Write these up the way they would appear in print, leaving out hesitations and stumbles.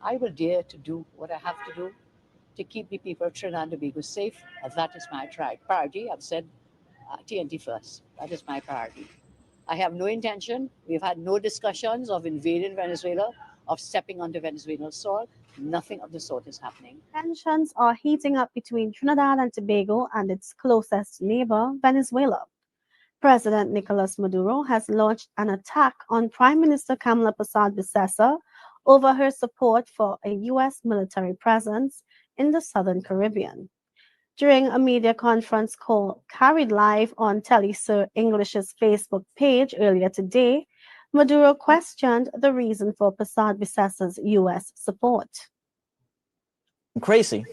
I will dare to do what I have to do to keep the people of Trinidad and Tobago safe. That is my priority. I've said TNT first. That is my priority. I have no intention, we've had no discussions of invading Venezuela, of stepping onto Venezuelan soil. Nothing of the sort is happening. Tensions are heating up between Trinidad and Tobago and its closest neighbor, Venezuela. President Nicolas Maduro has launched an attack on Prime Minister Kamala Persad-Bissessar over her support for a U.S. military presence in the southern Caribbean. During a media conference call carried live on Telesur English's Facebook page earlier today, Maduro questioned the reason for Persad-Bissessar's U.S. support. Crazy.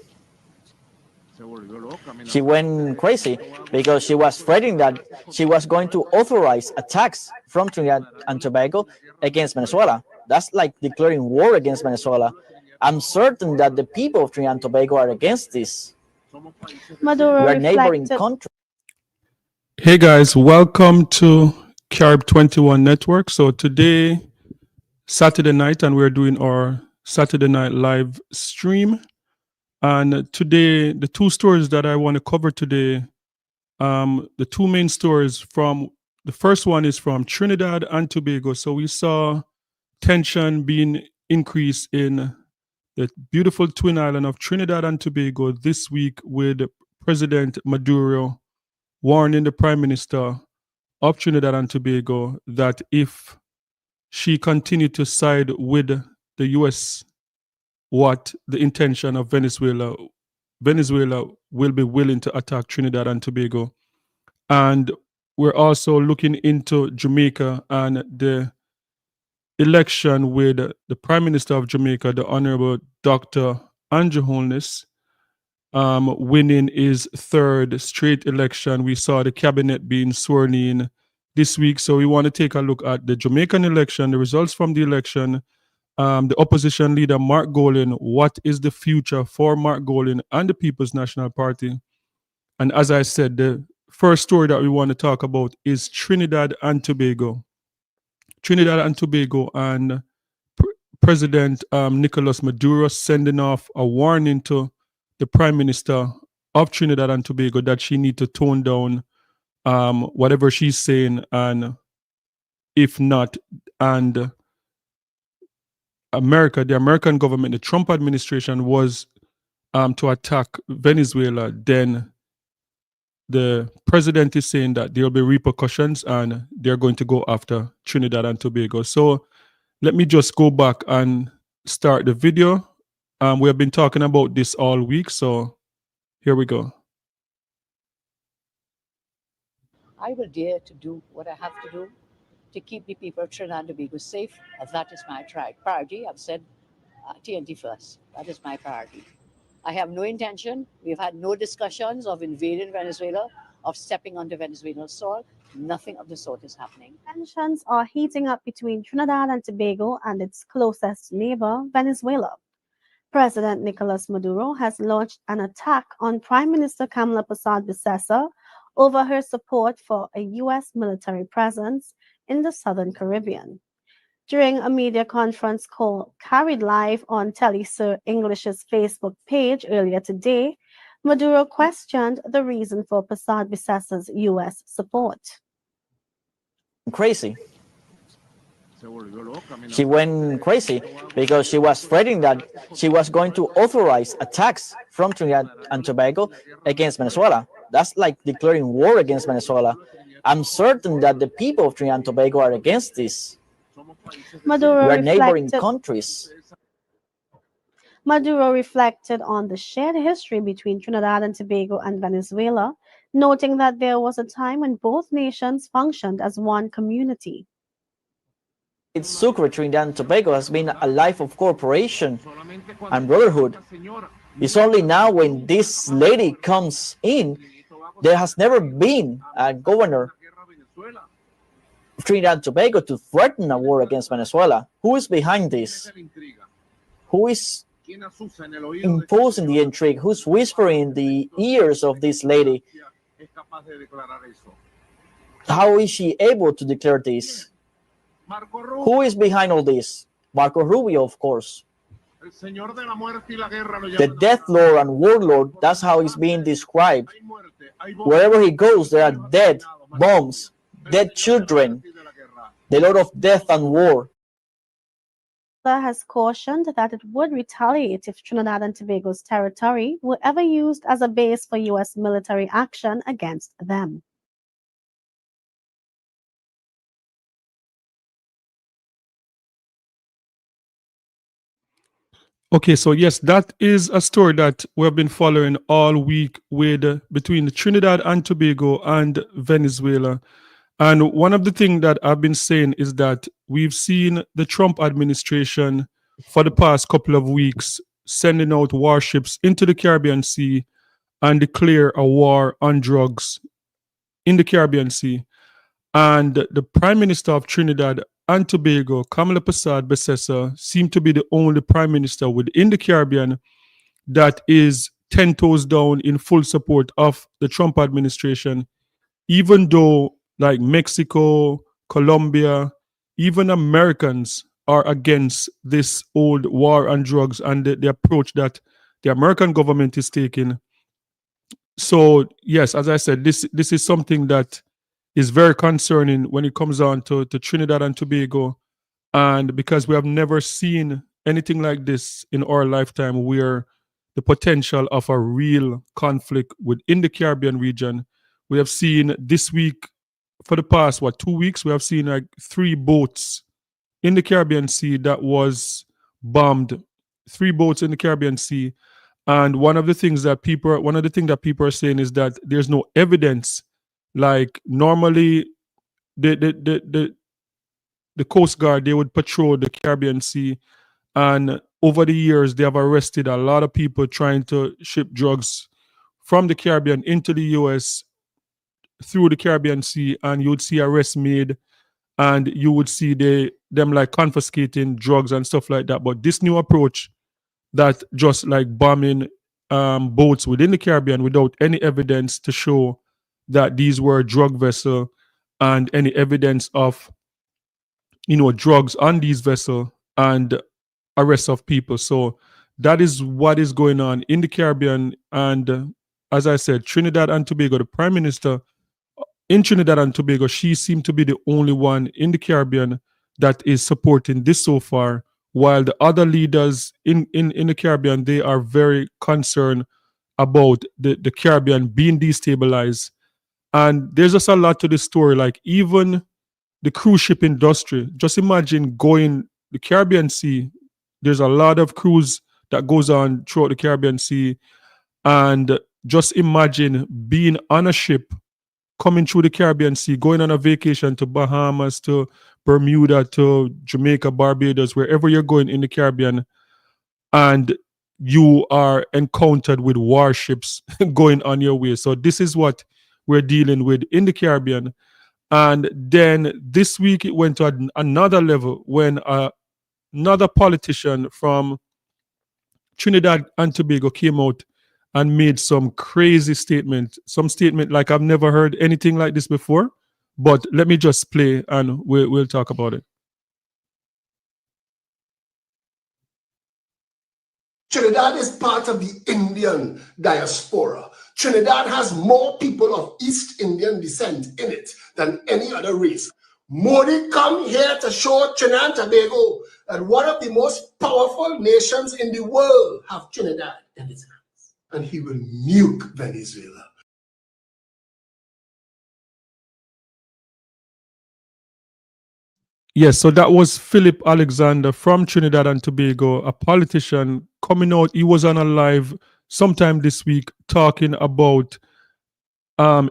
She went crazy because she was threatening that she was going to authorize attacks from Trinidad and Tobago against Venezuela. That's like declaring war against Venezuela. I'm certain that the people of Trinidad and Tobago are against this. Maduro We are neighboring reflected. countries. Hey guys, welcome to Carib21 Network. So today, Saturday night, and we're doing our Saturday night live stream. And today, the two stories that I want to cover today, the two main stories from the first one is from Trinidad and Tobago. So we saw tension being increased in the beautiful twin island of Trinidad and Tobago this week with President Maduro warning the Prime Minister of Trinidad and Tobago that if she continued to side with the U.S., what the intention of Venezuela will be willing to attack Trinidad and Tobago. And we're also looking into Jamaica and the election with the Prime Minister of Jamaica, the Honorable Dr. Andrew Holness, winning his third straight election. We saw the cabinet being sworn in this week. So we want to take a look at the Jamaican election, the results from the election, the opposition leader, Mark Golan. What is the future for Mark Golan and the People's National Party? And as I said, the first story that we want to talk about is Trinidad and Tobago. Trinidad and Tobago and President Nicolas Maduro sending off a warning to the Prime Minister of Trinidad and Tobago that she need to tone down whatever she's saying, and if not, and the American government, the Trump administration was to attack Venezuela, then the president is saying that there will be repercussions and they're going to go after Trinidad and Tobago. So let me just go back and start the video. We have been talking about this all week, so here we go. I will dare to do what I have to do to keep the people of Trinidad and Tobago safe. That is my priority. I've said TNT first. That is my priority. I have no intention, we've had no discussions of invading Venezuela, of stepping onto Venezuelan soil. Nothing of the sort is happening. Tensions are heating up between Trinidad and Tobago and its closest neighbor, Venezuela. President Nicolas Maduro has launched an attack on Prime Minister Kamala Persad-Bissessar over her support for a U.S. military presence in the southern Caribbean. During a media conference call carried live on Telesur English's Facebook page earlier today, Maduro questioned the reason for Persad-Bissessar's U.S. support. Crazy. She went crazy because she was threatening that she was going to authorize attacks from Trinidad and Tobago against Venezuela. That's like declaring war against Venezuela. I'm certain that the people of Trinidad and Tobago are against this. Maduro We are neighboring reflected. countries. Maduro reflected on the shared history between Trinidad and Tobago and Venezuela, noting that there was a time when both nations functioned as one community. Its Sucre, Trinidad and Tobago has been a life of cooperation and brotherhood. It's only now when this lady comes in, there has never been a governor of Trinidad and Tobago to threaten a war against Venezuela. Who is behind this? Who is imposing the intrigue? Who's whispering in the ears of this lady? How is she able to declare this? Who is behind all this? Marco Rubio, of course. The death lord and warlord, that's how he's being described. Wherever he goes, there are dead, bombs, dead children, the lord of death and war. Has cautioned that it would retaliate if Trinidad and Tobago's territory were ever used as a base for U.S. military action against them. Okay, so yes, that is a story that we have been following all week with between Trinidad and Tobago and Venezuela. And one of the things that I've been saying is that we've seen the Trump administration for the past couple of weeks sending out warships into the Caribbean Sea and declare a war on drugs in the Caribbean Sea. And the Prime Minister of Trinidad and Tobago, Kamala Prasad Besessa, seemed to be the only Prime Minister within the Caribbean that is 10 toes down in full support of the Trump administration, even though like Mexico, Colombia, even Americans are against this old war on drugs and the approach that the American government is taking. So yes, as I said, this is something that is very concerning when it comes on to Trinidad and Tobago. And because we have never seen anything like this in our lifetime, where the potential of a real conflict within the Caribbean region, we have seen this week, for the past, 2 weeks, we have seen like 3 boats in the Caribbean Sea that was bombed. 3 boats in the Caribbean Sea. And one of the things that people are saying is that there's no evidence. Like normally the Coast Guard, they would patrol the Caribbean Sea, and over the years they have arrested a lot of people trying to ship drugs from the Caribbean into the US through the Caribbean Sea, and you would see arrests made and you would see them like confiscating drugs and stuff like that. But this new approach that just like bombing boats within the Caribbean without any evidence to show that these were drug vessels and any evidence of drugs on these vessels and arrest of people. So that is what is going on in the Caribbean. And as I said, Trinidad and Tobago, the Prime Minister in Trinidad and Tobago, she seemed to be the only one in the Caribbean that is supporting this so far, while the other leaders in the Caribbean, they are very concerned about the Caribbean being destabilized. And there's just a lot to this story. Like even the cruise ship industry, just imagine going the Caribbean Sea. There's a lot of cruise that goes on throughout the Caribbean Sea. And just imagine being on a ship coming through the Caribbean Sea, going on a vacation to Bahamas, to Bermuda, to Jamaica, Barbados, wherever you're going in the Caribbean, and you are encountered with warships going on your way. So this is what we're dealing with in the Caribbean. And then this week it went to another level when another politician from Trinidad and Tobago came out and made some crazy statement, some statement like I've never heard anything like this before. But let me just play and we'll talk about it. Trinidad is part of the Indian diaspora. Trinidad has more people of East Indian descent in it than any other race. Modi come here to show Trinidad and Tobago that one of the most powerful nations in the world have Trinidad in its hands. And he will nuke Venezuela. Yes, so that was Philip Alexander from Trinidad and Tobago, a politician coming out. He was on a live sometime this week talking about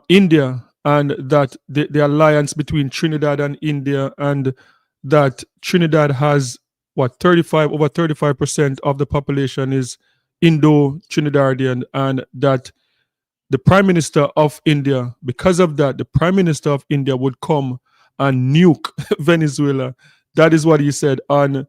India and that the alliance between Trinidad and India, and that Trinidad has over 35% of the population is Indo-Trinidadian, and that the Prime Minister of India, because of that, the Prime Minister of India would come and nuke Venezuela. That is what he said on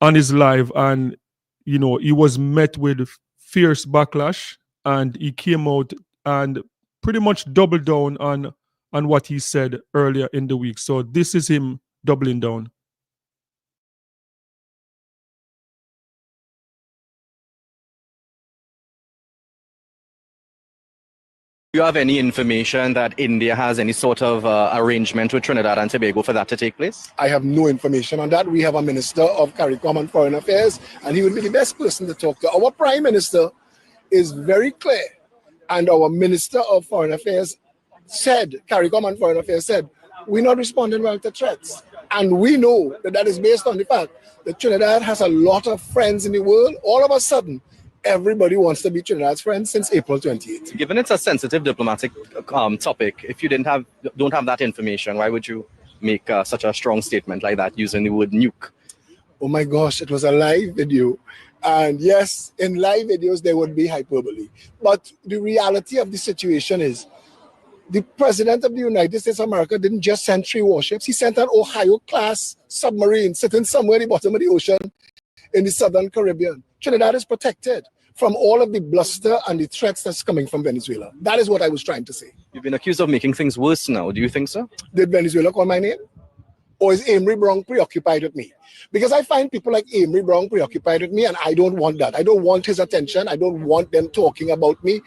his live, and he was met with fierce backlash, and he came out and pretty much doubled down on what he said earlier in the week. So this is him doubling down. Do you have any information that India has any sort of arrangement with Trinidad and Tobago for that to take place? I have no information on that. We have a Minister of CARICOM and Foreign Affairs, and he would be the best person to talk to. Our Prime Minister is very clear, and our Minister of Foreign Affairs said, CARICOM and Foreign Affairs said, we're not responding well to threats. And we know that that is based on the fact that Trinidad has a lot of friends in the world. All of a sudden, everybody wants to be Trinidad's friend since April 28th. Given it's a sensitive diplomatic topic, if you don't have that information, why would you make such a strong statement like that using the word nuke? Oh my gosh, it was a live video. And yes, in live videos, there would be hyperbole. But the reality of the situation is the President of the United States of America didn't just send 3 warships. He sent an Ohio-class submarine sitting somewhere at the bottom of the ocean in the southern Caribbean. Trinidad is protected from all of the bluster and the threats that's coming from Venezuela. That is what I was trying to say. You've been accused of making things worse now. Do you think so? Did Venezuela call my name? Or is Amory Brown preoccupied with me? Because I find people like Amory Brown preoccupied with me, and I don't want that. I don't want his attention. I don't want them talking about me.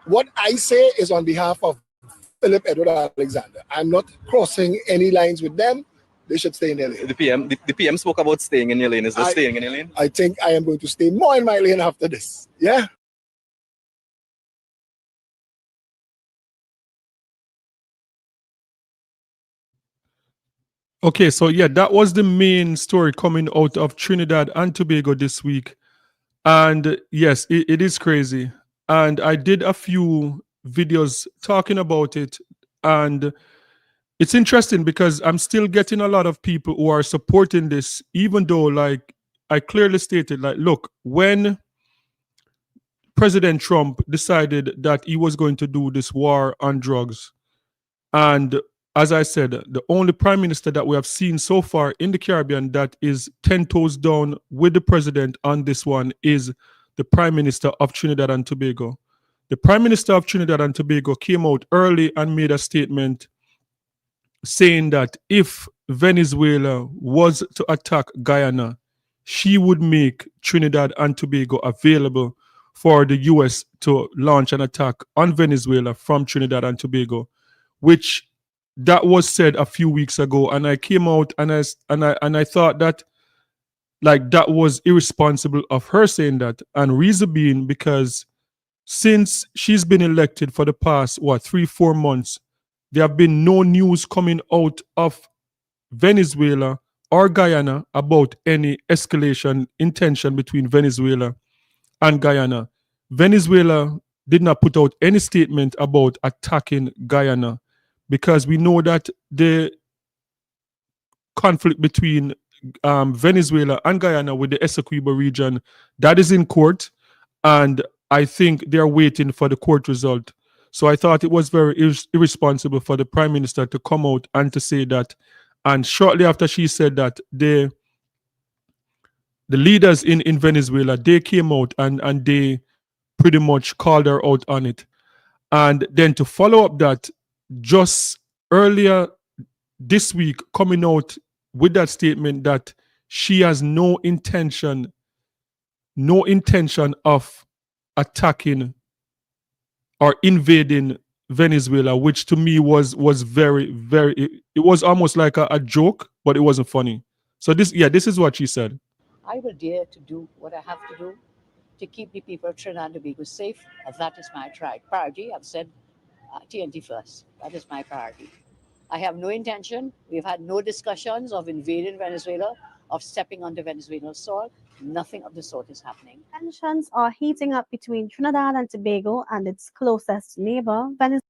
What I say is on behalf of Philip Edward Alexander. I'm not crossing any lines with them. They should stay in their lane. The PM spoke about staying in your lane. Is that staying in your lane? I think I am going to stay more in my lane after this. Yeah. Okay, so yeah, that was the main story coming out of Trinidad and Tobago this week. And yes, it is crazy. And I did a few videos talking about it. And it's interesting because I'm still getting a lot of people who are supporting this, even though, like, I clearly stated, like, look, when President Trump decided that he was going to do this war on drugs, and as I said, the only prime minister that we have seen so far in the Caribbean that is 10 toes down with the president on this one is the prime minister of Trinidad and Tobago. The prime minister of Trinidad and Tobago came out early and made a statement saying that if Venezuela was to attack Guyana, she would make Trinidad and Tobago available for the US to launch an attack on Venezuela from Trinidad and Tobago, which that was said a few weeks ago, and I came out and I thought that, like, that was irresponsible of her saying that, and reason being because since she's been elected for the past 3-4 months, there have been no news coming out of Venezuela or Guyana about any escalation in tension between Venezuela and Guyana. Venezuela did not put out any statement about attacking Guyana, because we know that the conflict between Venezuela and Guyana with the Essequibo region, that is in court, and I think they're waiting for the court result. So I thought it was very irresponsible for the prime minister to come out and to say that. And shortly after she said that, the leaders in Venezuela, they came out and they pretty much called her out on it. And then to follow up that, just earlier this week, coming out with that statement that she has no intention of attacking or invading Venezuela, which to me was very, very, it was almost like a joke, but it wasn't funny. So this is what she said. I will dare to do what I have to do to keep the people of Trinidad and Tobago safe, as that is my priority. I've said TNT first. That is my priority. I have no intention. We've had no discussions of invading Venezuela, of stepping onto Venezuelan soil. Nothing of the sort is happening. Tensions are heating up between Trinidad and Tobago and its closest neighbor, Venezuela.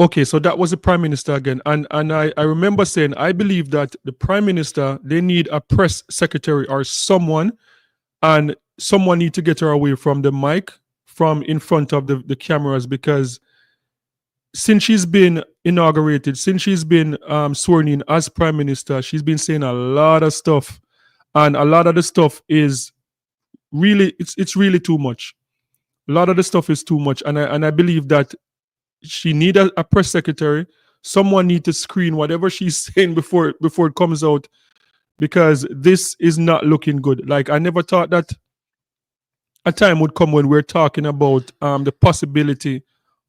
Okay, so that was the prime minister again. And I remember saying, I believe that the prime minister, they need a press secretary or someone, and someone need to get her away from the mic, from in front of the cameras, because since she's been inaugurated, since she's been sworn in as prime minister, she's been saying a lot of stuff, and a lot of the stuff is really, it's really too much. A lot of the stuff is too much, and I believe that she need a press secretary. Someone need to screen whatever she's saying before it comes out, because this is not looking good. Like, I never thought that a time would come when we're talking about the possibility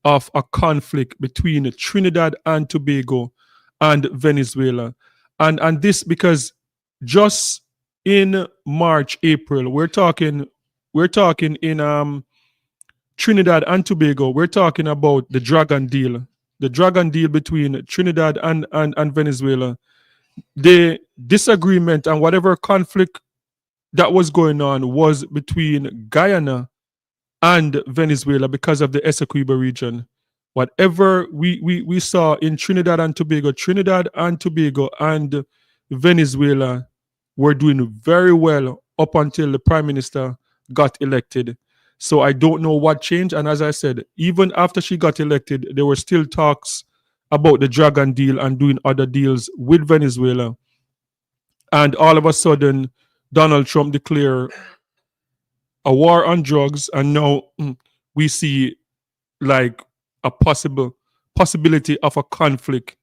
of a conflict between Trinidad and Tobago and Venezuela. And this because just in March, April, we're talking in Trinidad and Tobago, we're talking about the Dragon deal. The Dragon deal between Trinidad and Venezuela. The disagreement and whatever conflict that was going on was between Guyana and Venezuela because of the Essequibo region. Whatever we saw in Trinidad and Tobago and Venezuela were doing very well up until the prime minister got elected. So I don't know what changed. And as I said, even after she got elected, there were still talks about the Dragon deal and doing other deals with Venezuela. And all of a sudden, Donald Trump declared a war on drugs, and now we see like a possibility of a conflict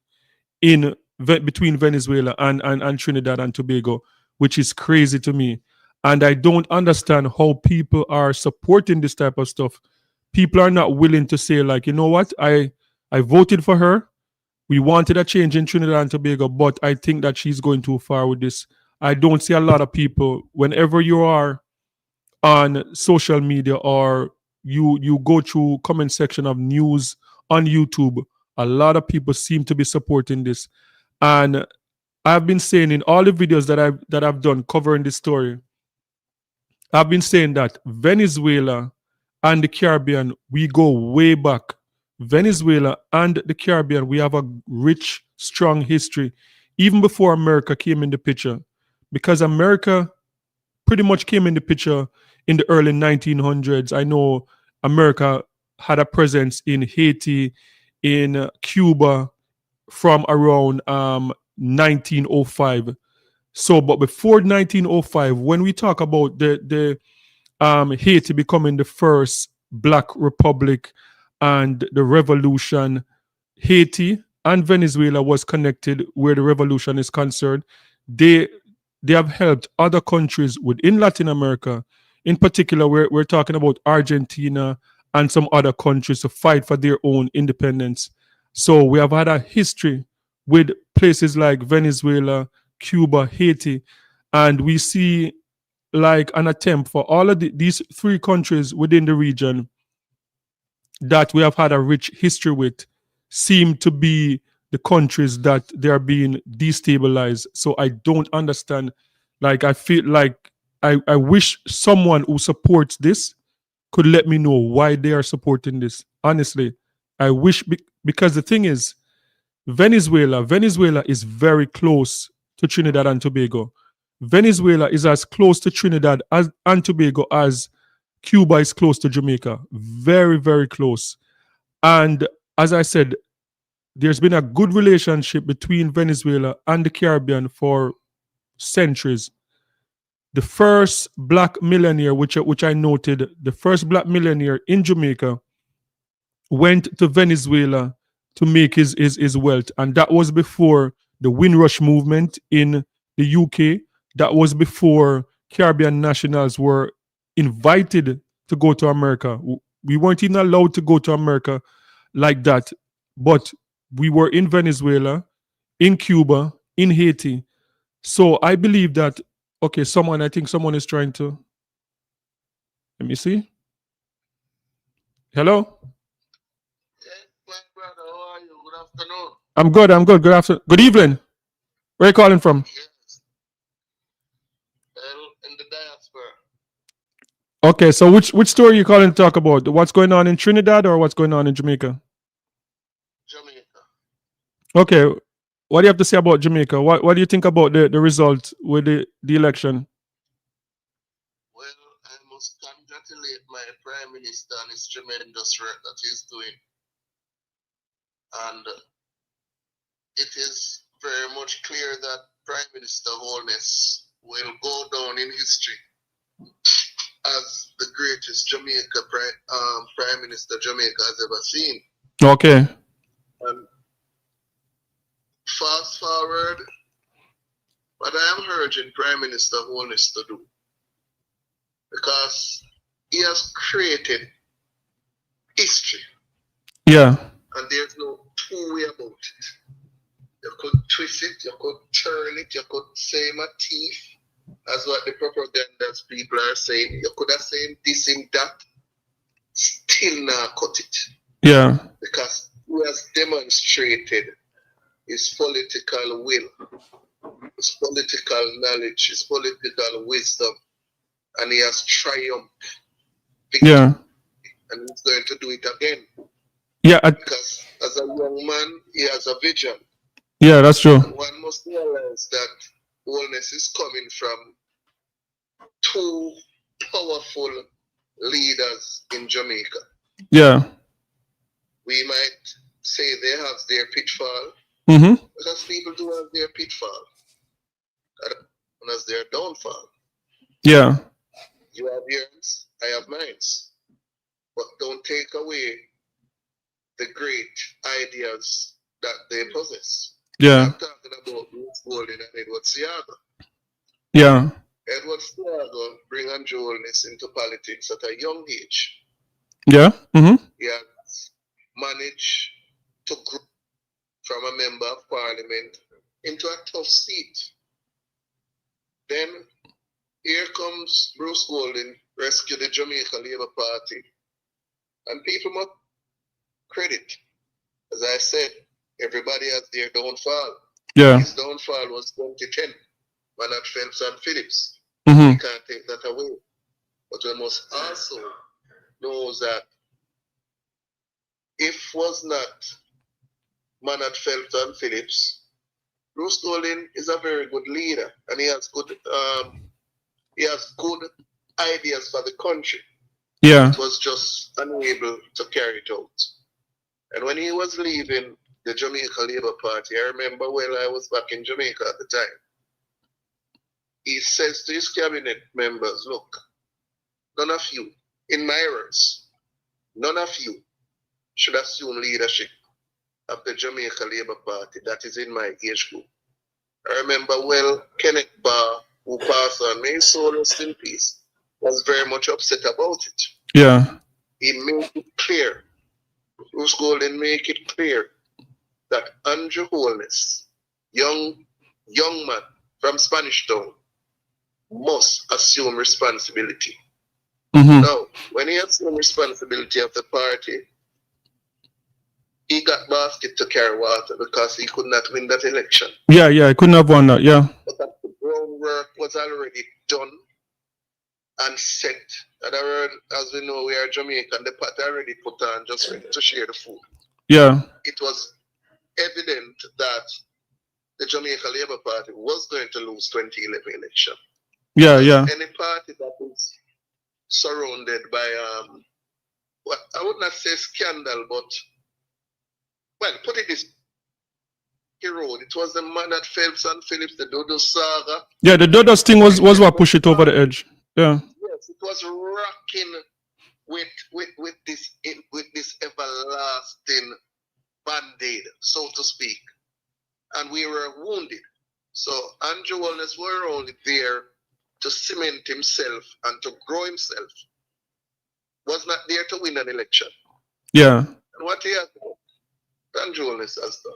in between Venezuela and Trinidad and Tobago, which is crazy to me. And I don't understand how people are supporting this type of stuff. People are not willing to say, like, you know what, I voted for her. We wanted a change in Trinidad and Tobago, but I think that she's going too far with this. I don't see a lot of people, whenever you are on social media or you go through comment section of news on YouTube, a lot of people seem to be supporting this. And I've been saying in all the videos that I've done covering this story, I've been saying that Venezuela and the Caribbean, we go way back. Venezuela and the Caribbean, we have a rich, strong history, even before America came in the picture. Because America pretty much came in the picture in the early 1900s. I know America had a presence in Haiti, in Cuba from around 1905. So, but before 1905, when we talk about the Haiti becoming the first Black republic and the revolution, Haiti and Venezuela was connected where the revolution is concerned. They have helped other countries within Latin America. In particular, we're talking about Argentina and some other countries to fight for their own independence. So we have had a history with places like Venezuela, Cuba, Haiti, and we see like an attempt for all of these three countries within the region that we have had a rich history with seem to be the countries that they are being destabilized. So I don't understand. Like, I feel like I wish someone who supports this could let me know why they are supporting this. Honestly, I wish, because the thing is, Venezuela is very close to Trinidad and Tobago. Venezuela is as close to Trinidad and Tobago as Cuba is close to Jamaica. Very, very close. And as I said, there's been a good relationship between Venezuela and the Caribbean for centuries. The first Black millionaire, which I noted, the first Black millionaire in Jamaica went to Venezuela to make his wealth. And that was before the Windrush movement in the UK. That was before Caribbean nationals were invited to go to America. We weren't even allowed to go to America like that. But we were in Venezuela, in Cuba, in Haiti. So I believe that, okay, I think someone is trying to, let me see. Hello? Yes, my brother, how are you? Good afternoon. I'm good. Good afternoon. Good evening. Where are you calling from? Yes. Well, in the diaspora. Okay, so which story are you calling to talk about? What's going on in Trinidad or what's going on in Jamaica? Jamaica. Okay, what do you have to say about Jamaica? What do you think about the result with the election? Well, I must congratulate my Prime Minister on his tremendous work that he's doing. And it is very much clear that Prime Minister Holness will go down in history as the greatest Prime Minister Jamaica has ever seen. Okay. And fast forward, what I am urging Prime Minister Holness to do, because he has created history, Yeah. and there's no two way about it. You could twist it, you could turn it, you could say him a thief, as what the propaganda people are saying. You could have said this, him, that, still not cut it. Yeah. Because he has demonstrated his political will, his political knowledge, his political wisdom, and he has triumphed. Yeah. And he's going to do it again. Yeah. Because as a young man, he has a vision. Yeah, that's true. And one must realize that wholeness is coming from two powerful leaders in Jamaica. Yeah. We might say they have their pitfall, Mm-hmm. because people do have their pitfall, and as their downfall. Yeah. You have yours, I have mine. But don't take away the great ideas that they possess. Yeah. I'm talking about Bruce Golding and Edward Seaga. Yeah. Edward Seaga bring Andrewalness into politics at a young age. Yeah. Mm-hmm. He has managed to grow from a member of parliament into a tough seat. Then here comes Bruce Golding, rescue the Jamaica Labour Party. And people must credit. As I said, everybody has their downfall. Yeah. His downfall was 2010, Manat Phelps and Phillips. Mm-hmm. We can't take that away. But we must also know that if was not Manat Phelps and Phillips, Bruce Golding is a very good leader, and he has good ideas for the country. Yeah. It was just unable to carry it out. And when he was leaving the Jamaica Labour Party, I remember when I was back in Jamaica at the time, he says to his cabinet members, look, none of you, in my words, none of you should assume leadership of the Jamaica Labour Party that is in my age group. I remember well, Kenneth Barr, who passed on, may his soul rest in peace, was very much upset about it. Yeah. He made it clear, Bruce Golding make it clear that Andrew Holness, young man from Spanish Town, must assume responsibility. Mm-hmm. Now, when he assumed responsibility of the party, he got basket to carry water because he could not win that election. Yeah, yeah, I couldn't have won that, yeah. But the groundwork was already done and set. And as we know, we are Jamaican, the pot already put on just ready to share the food. Yeah. It was evident that the Jamaica Labour Party was going to lose 2011 election. Yeah, yeah. Any party that is surrounded by, well, I would not say scandal, but, well, put it this road. It was the Manat Phelps and Phillips, the Dodo saga. Yeah, the Dodos thing was what pushed it over the edge. Yeah. Yes, it was rocking with this everlasting band-aid, so to speak. And we were wounded. So Andrew Wallace were only there to cement himself and to grow himself. Was not there to win an election. Yeah. And what he has done, Andrew Wallace has done.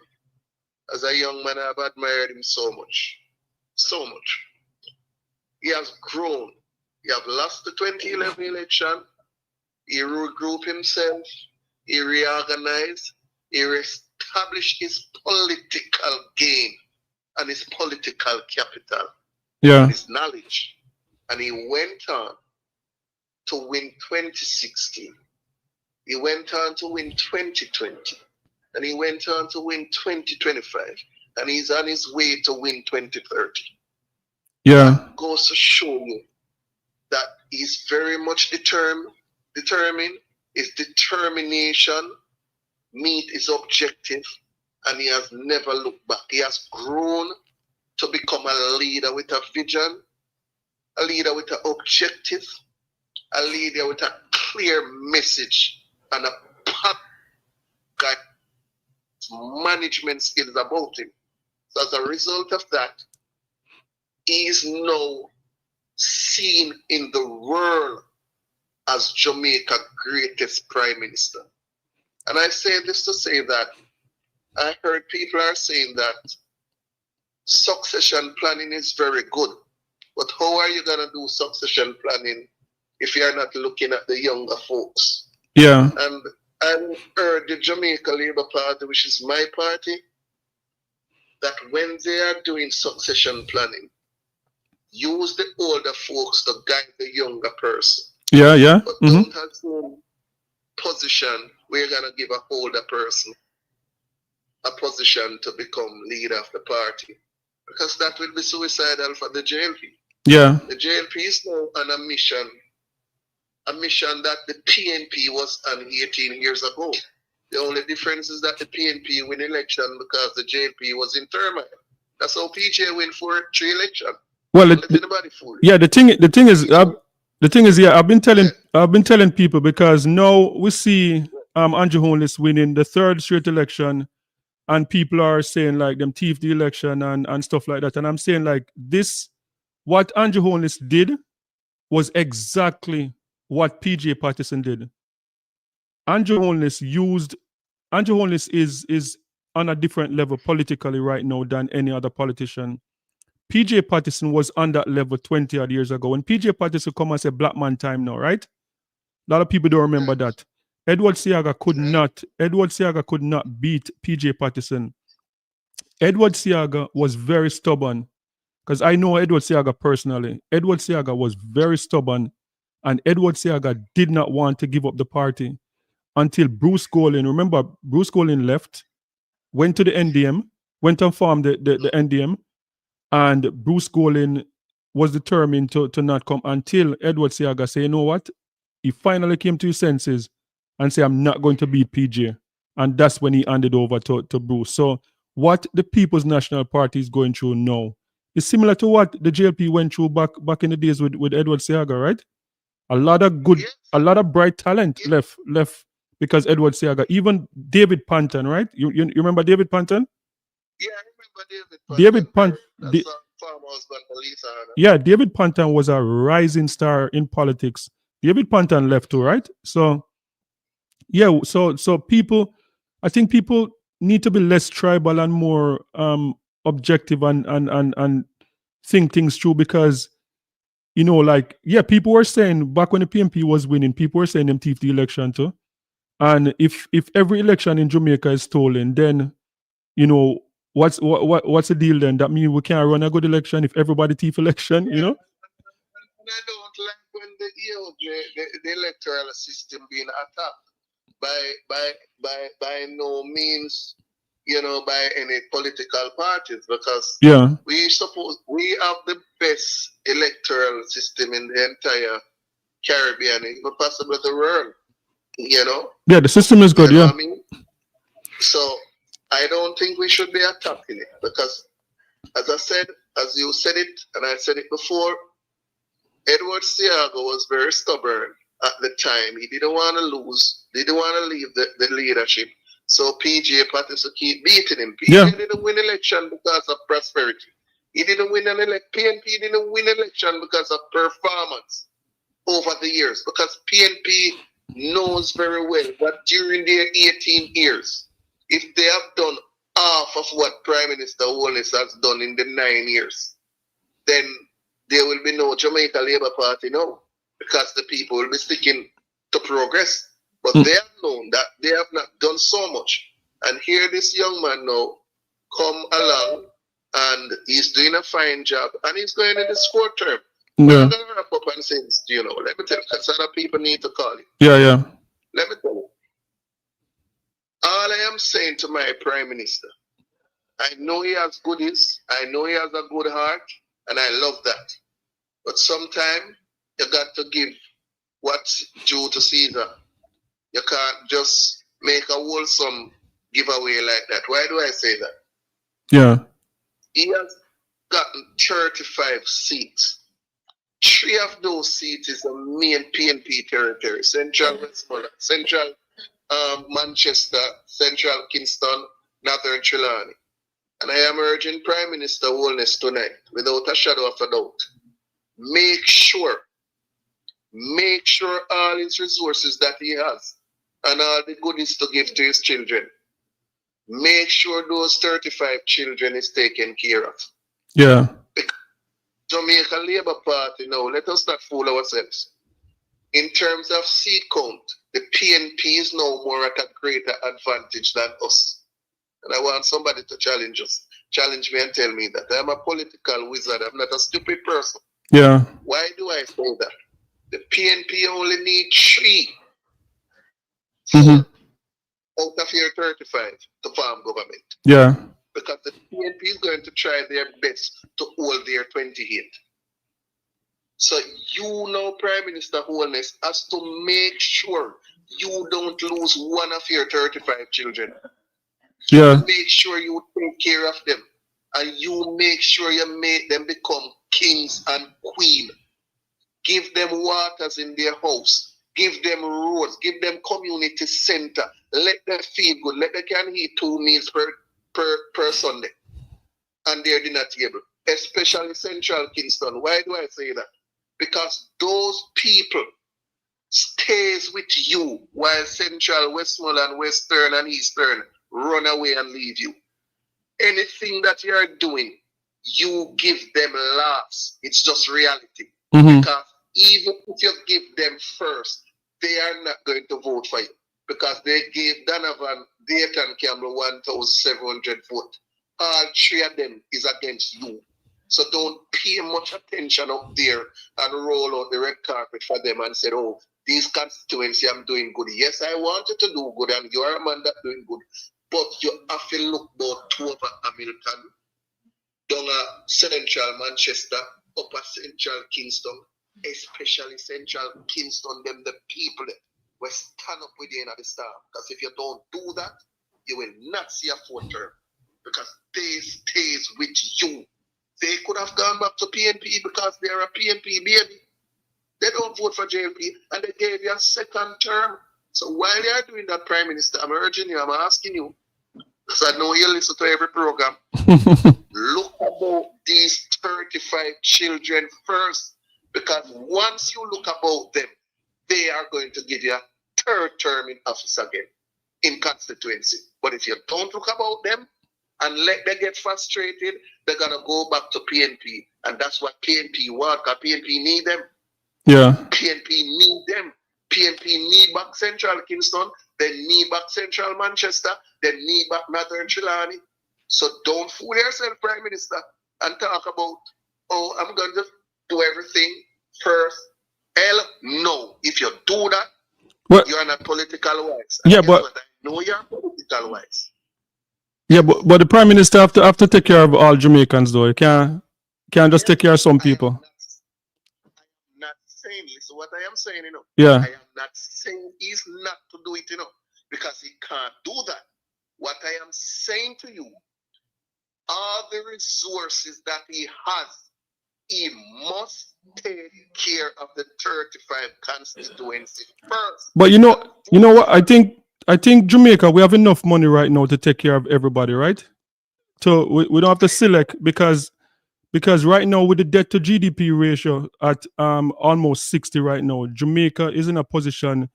As a young man, I've admired him so much. So much. He has grown. He have lost the 2011 election. He regrouped himself. He reorganized. He reestablished his political gain and his political capital. Yeah. And his knowledge. And he went on to win 2016. He went on to win 2020. And he went on to win 2025. And he's on his way to win 2030. Yeah. That goes to show you that he's very much determined. His determination meet his objective, and he has never looked back. He has grown to become a leader with a vision, a leader with an objective, a leader with a clear message, and a management skills about him. So as a result of that, he is now seen in the world as Jamaica's greatest prime minister. And I say this to say that I heard people are saying that succession planning is very good. But how are you going to do succession planning if you're not looking at the younger folks? Yeah. And I heard the Jamaica Labour Party, which is my party, that when they are doing succession planning, use the older folks to guide the younger person. Yeah, yeah. But don't assume position where you're going to give a older person a position to become leader of the party. Because that will be suicidal for the JLP. Yeah. The JLP is now on a mission that the PNP was on 18 years ago. The only difference is that the PNP win election because the JLP was in turmoil. That's how PJ win for 3 elections. Well, yeah, the thing is, yeah, I've been telling people, because now we see Andrew Holness winning the 3rd straight election, and people are saying like them thief the election and stuff like that. And I'm saying like this, what Andrew Holness did was exactly what PJ Patterson did. Andrew Holness is on a different level politically right now than any other politician. PJ Patterson was on that level 20 odd years ago. When PJ Patterson come and say black man time now, right? A lot of people don't remember that. Edward Seaga could not beat PJ Patterson. Edward Seaga was very stubborn, because I know Edward Seaga personally. Edward Seaga was very stubborn, and Edward Seaga did not want to give up the party until Bruce Golding. Remember, Bruce Golding left, went to the NDM, went and formed the NDM, and Bruce Golding was determined to not come until Edward Seaga said, you know what? He finally came to his senses and said, I'm not going to beat PJ. And that's when he handed over to Bruce. So what the People's National Party is going through now is similar to what the JLP went through back in the days with Edward Seaga, right? A lot of bright talent left because Edward Seaga, even David Panton, right? You remember David Panton? Yeah, I remember David Panton. Yeah, David Panton was a rising star in politics. David Panton left too, right? So yeah, so people, I think people need to be less tribal and more objective and think things through, because you know, like, yeah, people were saying back when the PNP was winning, people were saying them thief the election too. And if every election in Jamaica is stolen, then you know what's the deal then? That means we can't run a good election if everybody thief election, you know? And I don't like when the EOJ, the electoral system being attacked by no means, you know, by any political parties, because we have the best electoral system in the entire Caribbean, even possibly the world, you know? Yeah, the system is good, you know what I mean? So I don't think we should be attacking it, because as I said, as you said it, and I said it before, Edward Seaga was very stubborn at the time. He didn't want to lose. He didn't want to leave the leadership. So PJ Patterson keep beating him. PJ didn't win election because of prosperity. He didn't win an election. PNP didn't win election because of performance over the years. Because PNP knows very well that during their 18 years, if they have done half of what Prime Minister Holness has done in the 9 years, then there will be no Jamaica Labour Party now, because the people will be sticking to progress. But they have known that they have not done so much. And here this young man now come along, and he's doing a fine job, and he's going in his 4th term. I'm going to wrap up and say this, you know, let me tell you, because other people need to call you. Yeah. Let me tell you. All I am saying to my Prime Minister, I know he has goodies, I know he has a good heart, and I love that. But sometimes you got to give what's due to Caesar. You can't just make a wholesome giveaway like that. Why do I say that? Yeah. He has gotten 35 seats. 3 of those seats is the main PNP territory. Central Westmoreland, Central Manchester, Central Kingston, Northern Trelawney. And I am urging Prime Minister Holness tonight, without a shadow of a doubt, make sure make sure all his resources that he has and all the goodies to give to his children, make sure those 35 children is taken care of. Yeah. Jamaica Labour Party now, let us not fool ourselves. In terms of seat count, the PNP is now more at a greater advantage than us. And I want somebody to challenge me and tell me that. I'm a political wizard. I'm not a stupid person. Yeah. Why do I say that? The PNP only need 3 Mm-hmm. out of your 35 to form government. Yeah. Because the PNP is going to try their best to hold their 28. So you know, Prime Minister Holness, has to make sure you don't lose one of your 35 children. Yeah. Make sure you take care of them. And you make sure you make them become kings and queens. Give them waters in their house. Give them roads. Give them community center. Let them feel good. Let them can eat 2 meals per Sunday on their dinner table. Especially Central Kingston. Why do I say that? Because those people stays with you while Central, Westmoreland, Western, and Eastern run away and leave you. Anything that you're doing, you give them laughs. It's just reality. Mm-hmm. Because even if you give them first, they are not going to vote for you. Because they gave Donovan, Dayton Campbell 1,700 votes. All 3 of them is against you. So don't pay much attention up there and roll out the red carpet for them and say, oh, these constituency I'm doing good. Yes, I want you to do good and you're a man that's doing good. But you have to look about over Hamilton, down at Central Manchester, upper Central Kingston, especially Central Kingston, them the people that will stand up with you in the star. Because if you don't do that, you will not see a 4th term. Because they stays with you. They could have gone back to PNP because they are a PNP baby. They don't vote for JLP and they gave you a 2nd term. So while you are doing that, Prime Minister, I'm urging you, I'm asking you, because I know you listen to every program, look about these 35 children first. Because once you look about them, they are going to give you a 3rd term in office again, in constituency. But if you don't look about them, and let them get frustrated, they're going to go back to PNP. And that's what PNP want, because PNP need them. Yeah. PNP need them. PNP need back Central Kingston. They need back Central Manchester. They need back Northern Trelawney. So don't fool yourself, Prime Minister, and talk about, oh, I'm going to do everything first. Hell, no. If you do that, What? you're not political wise. And Yeah, guess but what? I know you're political wise. yeah, but the Prime Minister have to take care of all Jamaicans though. You can't just take care of some people. I'm not saying, listen what I am saying, Yeah. I am not saying he's not to do it, because he can't do that. What I am saying to you, all the resources that he has, he must take care of the 35 constituency first. But you know what? I think Jamaica, we have enough money right now to take care of everybody, right? So we don't have to select because right now with the debt to GDP ratio at almost 60 right now, Jamaica is in a position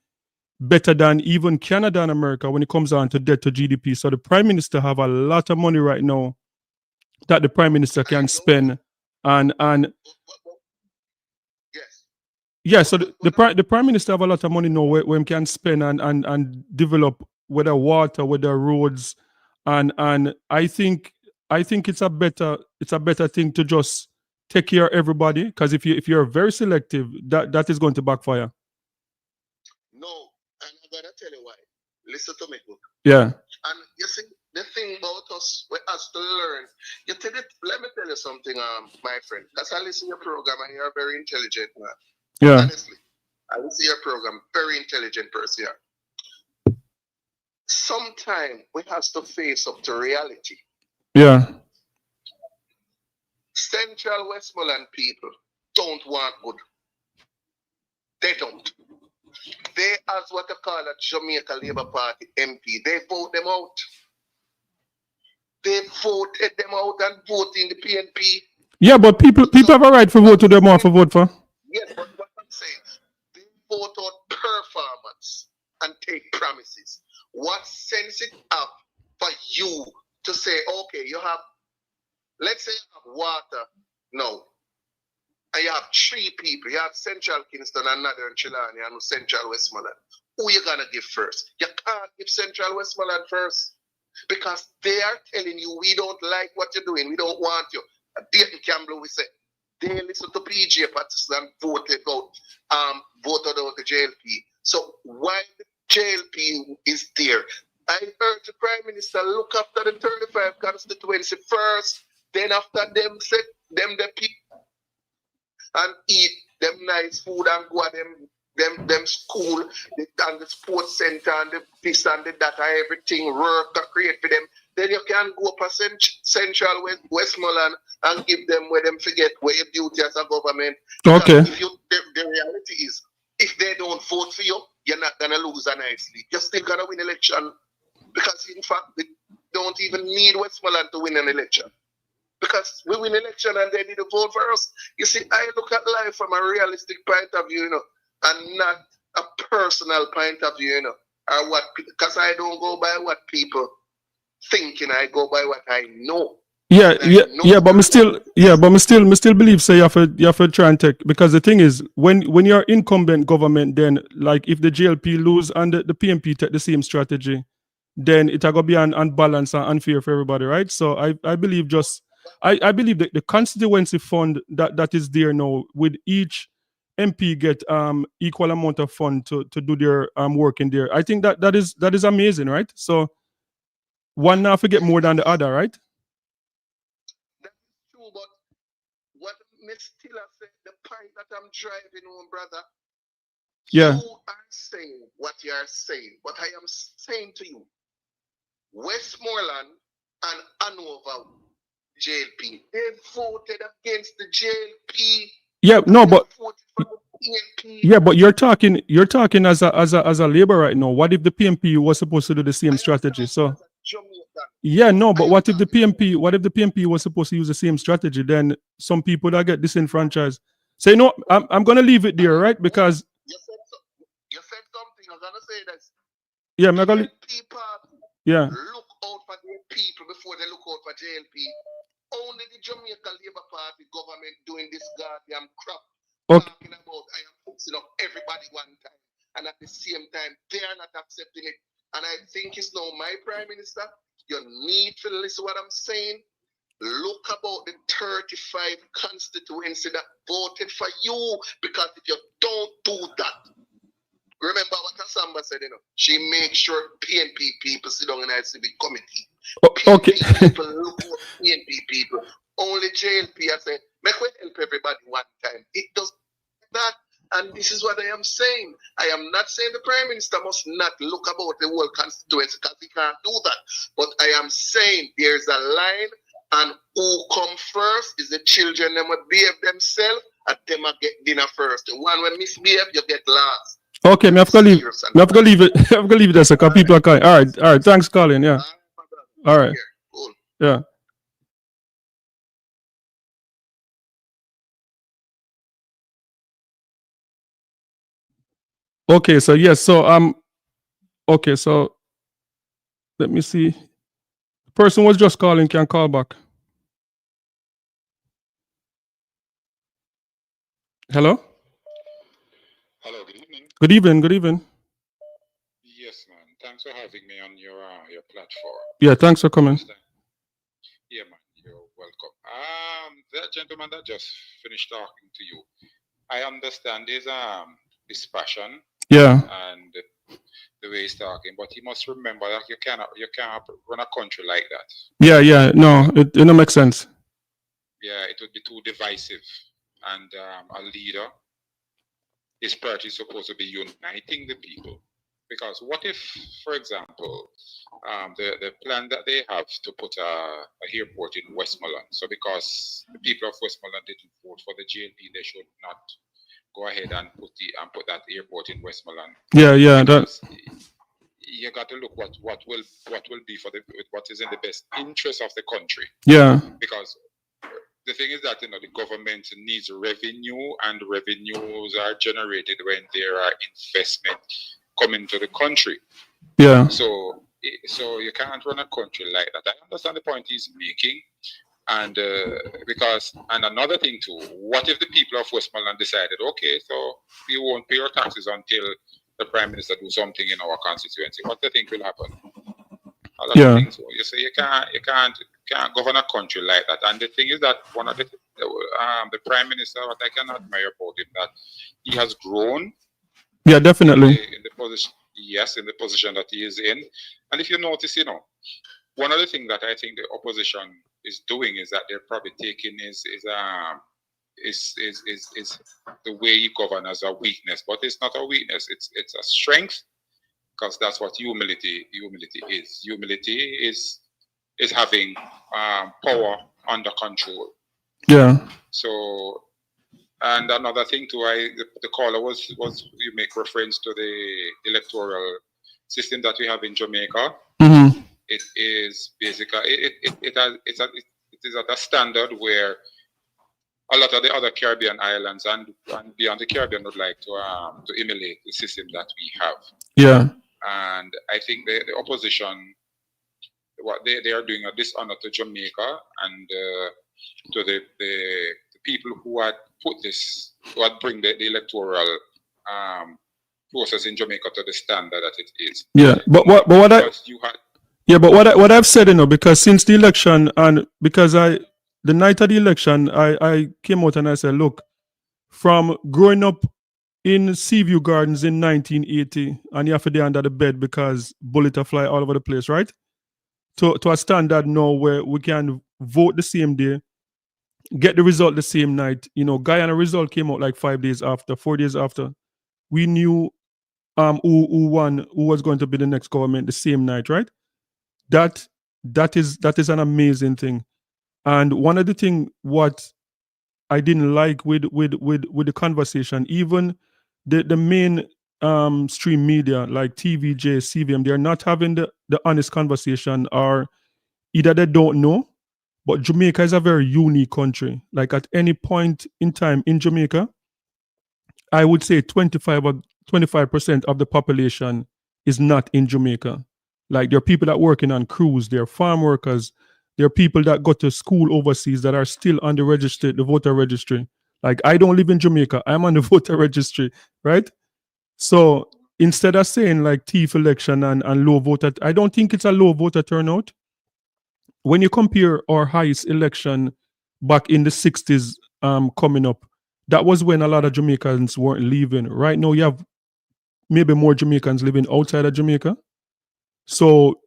better than even Canada and America when it comes down to debt to GDP. So the Prime Minister have a lot of money right now that the Prime Minister can spend and Yes. yeah, so the Prime Minister have a lot of money now where he can spend and develop whether water, whether roads, and I think it's a better thing to just take care of everybody, because if you're very selective, that is going to backfire. No, and I'm gonna tell you why. Listen to me, good. Yeah. And you see, the thing about us, we have to learn. Let me tell you something, my friend. Because I listen to your program and you're a very intelligent man. Yeah. Honestly, I listen to your program, very intelligent person. Sometime we have to face up to reality. Yeah. Central Westmoreland people don't want good. They don't. They, as what they call a Jamaica Labour Party MP, they vote them out. They voted them out and voted in the PNP. Yeah, but people have a right to vote to them or for vote for. Yes, but what I'm saying, the vote out performance and take promises. What sense it up for you to say, okay, you have, let's say you have water now, and you have 3 people. You have Central Kingston and Northern Trelawny and Central Westmoreland. Who you gonna give first? You can't give Central Westmoreland first because they are telling you, we don't like what you're doing. We don't want you. Dayton Campbell, we say, they listen to PJ Patterson and voted out the JLP. So while the JLP is there, I urge the Prime Minister look after the 35 constituency first, then after them set them the people and eat them nice food and go at them school and the sports center and the this and the that and everything work to create for them. Then you can go up a Central Westmoreland and give them where them forget where your duty as a government. Okay. If you, the reality is, if they don't vote for you, you're not gonna lose a nicely. You're still gonna win election because in fact we don't even need Westmoreland to win an election. Because we win election and they need to vote for us. You see, I look at life from a realistic point of view, and not a personal point of view, or what, because I don't go by what people thinking, I go by what I know. But me still believe say you have to try and take, because the thing is when you're incumbent government, then like if the JLP lose and the PMP take the same strategy, then it's gonna be unbalanced and unfair for everybody, right? So I believe I believe that the constituency fund that is there now, with each MP get equal amount of fund to do their work in there. I think that is amazing, right? So one now forget more than the other, right? That's true, but what Miss Stiller said, the point that I'm driving home, brother, Yeah. you are saying what you are saying, but I am saying to you, Westmoreland and Hanover JLP, they voted against the JLP. Yeah, no, but you're talking as a labor right now. What if the PMP was supposed to do the same strategy? So yeah, no, but what if the PMP was supposed to use the same strategy? Then some people that get disenfranchised say, no, I'm gonna leave it there, right? Because you said something. I'm gonna say this. Yeah, I'm gonna yeah. Look out for the people before they look out for JLP. Only the Jamaica Labour Party government doing this goddamn crap. Okay. Talking about I am fixing up everybody one time, and at the same time they are not accepting it. And I think it's now my Prime Minister. You need to listen to what I'm saying. Look about the 35 constituency that voted for you, because if you don't do that, remember what Asamba said, she makes sure PNP people sit down in a civic committee. Okay. People look at PNP people. Only JLP I say, make we help everybody one time. It does that. And this is what I am saying. I am not saying the Prime Minister must not look about the whole constituency, because he can't do that. But I am saying there's a line, and who come first is the children. Them will behave themselves, and them will get dinner first. The one when misbehave, you get last. Okay, I have to leave it. I have to leave it there, so people are calling. All right. Thanks, Colin. Yeah. All right. Cool. Yeah. Okay, so yes, so okay, so let me see. The person was just calling, can call back. Hello? Hello, good evening. Good evening, good evening. Yes, man. Thanks for having me on your platform. Yeah, thanks for coming. Yeah, man, you're welcome. That gentleman that just finished talking to you, I understand his passion. Yeah. And the way he's talking, but you must remember that you cannot run a country like that. Yeah. No, it don't make sense. Yeah, it would be too divisive. And a leader, his party is supposed to be uniting the people. Because what if, for example, the plan that they have to put a airport in Westmoreland, so because the people of Westmoreland didn't vote for the JLP, they should not go ahead and put that airport in Westmoreland. Yeah. You got to look what will be for what is in the best interest of the country. Yeah. Because the thing is that the government needs revenue, and revenues are generated when there are investment coming to the country. Yeah. So you can't run a country like that. I understand the point he's making, and and another thing too. What if the people of Westmoreland decided, okay, so we won't pay our taxes until the Prime Minister do something in our constituency? What do you think will happen? A lot of things. So you say you can't govern a country like that. And the thing is that one of the Prime Minister, what I can admire about him, that he has grown. Yeah, definitely. In the position, yes, in the position that he is in. And if you notice, one of the things that I think the opposition is doing is that they're probably taking is the way he governs as a weakness, but it's not a weakness. It's a strength, because that's what humility is. Humility is having power under control. Yeah. So, and another thing too, the caller was you make reference to the electoral system that we have in Jamaica. Mm-hmm. It is basically it is at a standard where a lot of the other Caribbean islands and beyond the Caribbean would like to emulate the system that we have. Yeah. And I think the opposition, what they are doing a dishonor to Jamaica and to the people who had bring the electoral process in Jamaica to the standard that it is. Yeah, but what I've said, because since the election and because the night of the election, I came out and I said, look, from growing up in Seaview Gardens in 1980, and you have to be under the bed because bullets fly all over the place, right? To a standard now where we can vote the same day, get the result the same night. Guyana result came out like 4 days after. We knew who won, who was going to be the next government the same night, right? That is an amazing thing. And one of the thing what I didn't like with the conversation, even the main stream media like TVJ, CVM, they're not having the honest conversation, or either they don't know. But Jamaica is a very unique country. Like at any point in time in Jamaica, I would say 25% of the population is not in Jamaica. Like there are people that working on crews, there are farm workers, there are people that go to school overseas that are still on the voter registry. Like I don't live in Jamaica, I'm on the voter registry, right? So instead of saying like thief election and low voter, I don't think it's a low voter turnout. When you compare our highest election back in the 60s coming up, that was when a lot of Jamaicans weren't leaving. Right now, you have maybe more Jamaicans living outside of Jamaica. So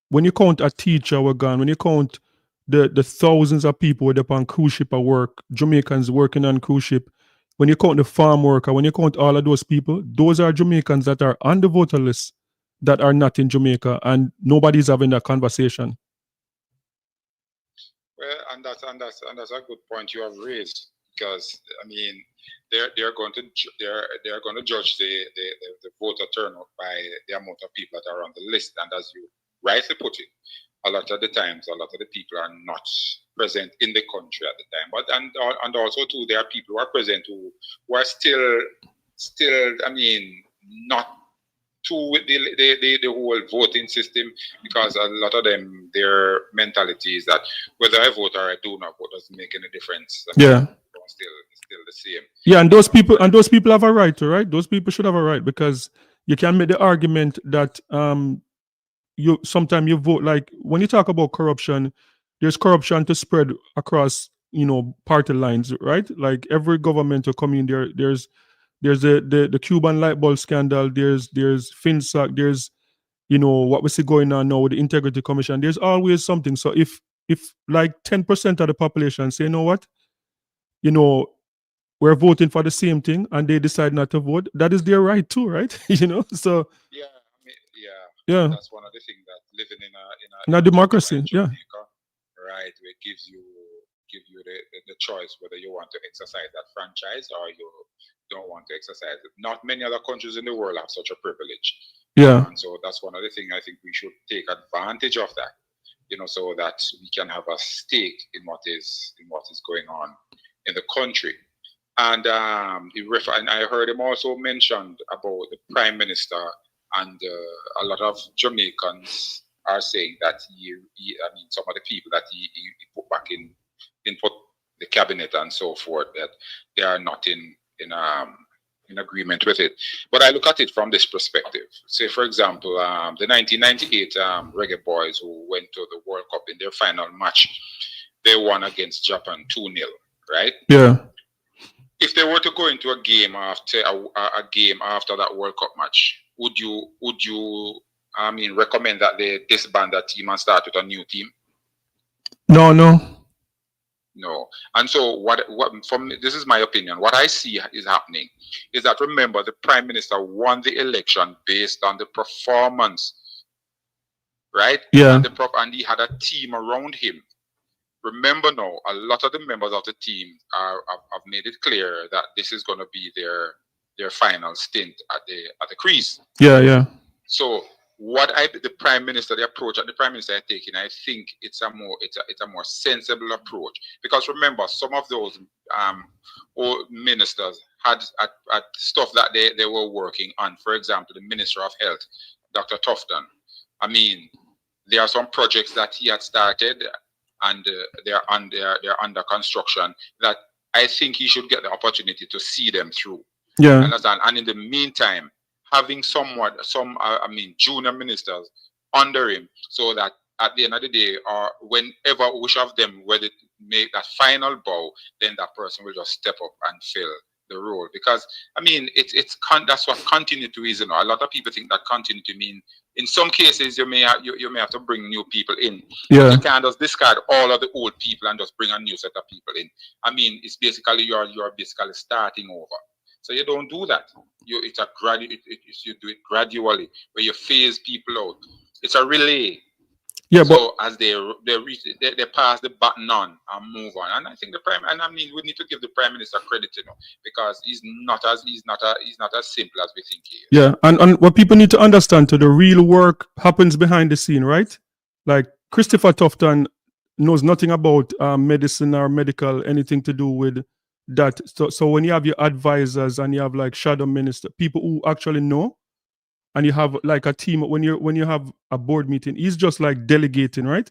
when you count a teacher we're gone, when you count the thousands of people with up on cruise ship at work, Jamaicans working on cruise ship, when you count the farm worker, when you count all of those people, those are Jamaicans that are on the voter list that are not in Jamaica, and nobody's having that conversation. Well, and that's a good point you have raised, because I mean they're going to judge the voter turnout by the amount of people that are on the list, and as you rightly put it, a lot of the times a lot of the people are not present in the country at the time. But and also too, there are people who are present who are still I mean not with the whole voting system, because a lot of them, their mentality is that whether I vote or I do not vote doesn't make any difference. Yeah, still the same. Yeah, and those people have a right to, right? Those people should have a right, because you can make the argument that you sometimes you vote, like when you talk about corruption, there's corruption to spread across party lines, right? Like every government will come in there. There's the Cuban light bulb scandal. There's FinSac. There's what we see going on now with the Integrity Commission. There's always something. So if like 10% of the population say, what, we're voting for the same thing, and they decide not to vote, that is their right too, right? So yeah, I mean, yeah, that's one of the things that living in a democracy, Jamaica, right? Where it gives you the choice whether you want to exercise that franchise or you don't want to exercise it. Not many other countries in the world have such a privilege. Yeah. And so that's one of the things I think we should take advantage of that. so that we can have a stake in what is going on in the country. And and I heard him also mentioned about the prime minister, and a lot of Jamaicans are saying that some of the people that he put back in put the cabinet and so forth, that they are not in agreement with it. But I look at it from this perspective. Say, for example, the 1998 Reggae Boys, who went to the World Cup in their final match, they won against Japan 2-0, right? Yeah. If they were to go into a game after that World Cup match, would you recommend that they disband that team and start with a new team? No. No. And so what from this is my opinion. What I see is happening is that, remember, the prime minister won the election based on the performance, right? Yeah. And he had a team around him. Remember now, a lot of the members of the team have made it clear that this is going to be their final stint at the crease. Yeah. So the approach that the prime minister is taking, I think it's a more sensible approach, because remember, some of those old ministers had stuff that they were working on. For example, the Minister of Health, Dr. Tufton. I mean, there are some projects that he had started, and they're under construction, that I think he should get the opportunity to see them through. Yeah. Understand? And in the meantime, having some junior ministers under him, so that at the end of the day, or whenever which of them whether make that final bow, then that person will just step up and fill the role. Because that's what continuity is. A lot of people think that continuity mean, in some cases you may have to bring new people in. Yeah. You can't just discard all of the old people and just bring a new set of people in. It's basically you're basically starting over. So you don't do that. You do it gradually, where you phase people out. It's a relay. Yeah, so as they pass the baton on and move on. And I think we need to give the prime minister credit, because he's not as simple as we think he is. Yeah, and what people need to understand, the real work happens behind the scene, right? Like Christopher Tufton knows nothing about medicine or medical, anything to do with that. So when you have your advisors and you have like shadow minister, people who actually know, and you have like a team, when you have a board meeting, he's just like delegating, right?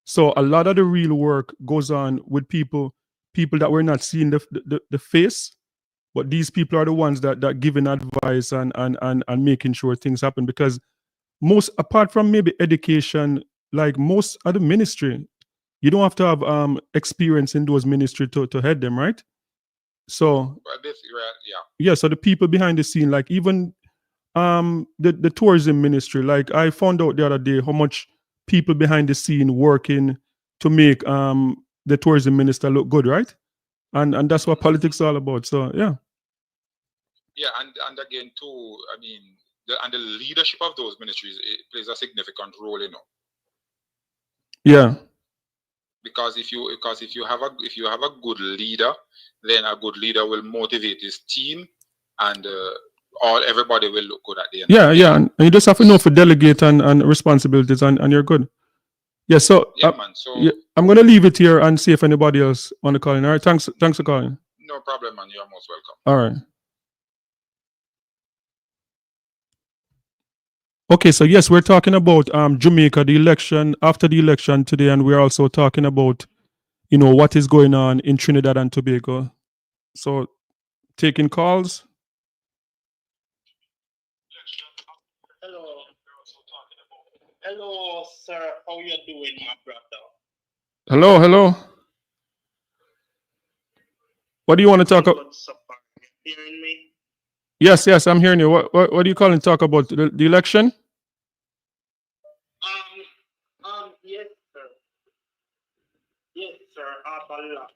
So a lot of the real work goes on with people that we're not seeing the face, but these people are the ones that giving advice and making sure things happen. Because most, apart from maybe education, like most of the ministry, you don't have to have experience in those ministry to head them, right? So yeah, so the people behind the scene, like even the tourism ministry, like I found out the other day how much people behind the scene working to make the tourism minister look good, right? And that's what politics is all about. So yeah. Yeah, and again too, the leadership of those ministries, it plays a significant role, Yeah. Because if you have a good leader, then a good leader will motivate his team, and everybody will look good at the end. Yeah, and you just have to know for delegate and responsibilities, and you're good. Yeah, so yeah, man. So yeah, I'm gonna leave it here and see if anybody else want to call in. All right, thanks for calling. No problem, man. You're most welcome. All right. Okay, so yes, we're talking about Jamaica, the election, after the election today, and we're also talking about, what is going on in Trinidad and Tobago. So taking calls. Hello, sir. How you doing, my brother? Hello. What do you want to talk about? Hearing me? Yes, I'm hearing you. What are you calling to talk about? The election? Yes, sir. Yes, sir. I have a lot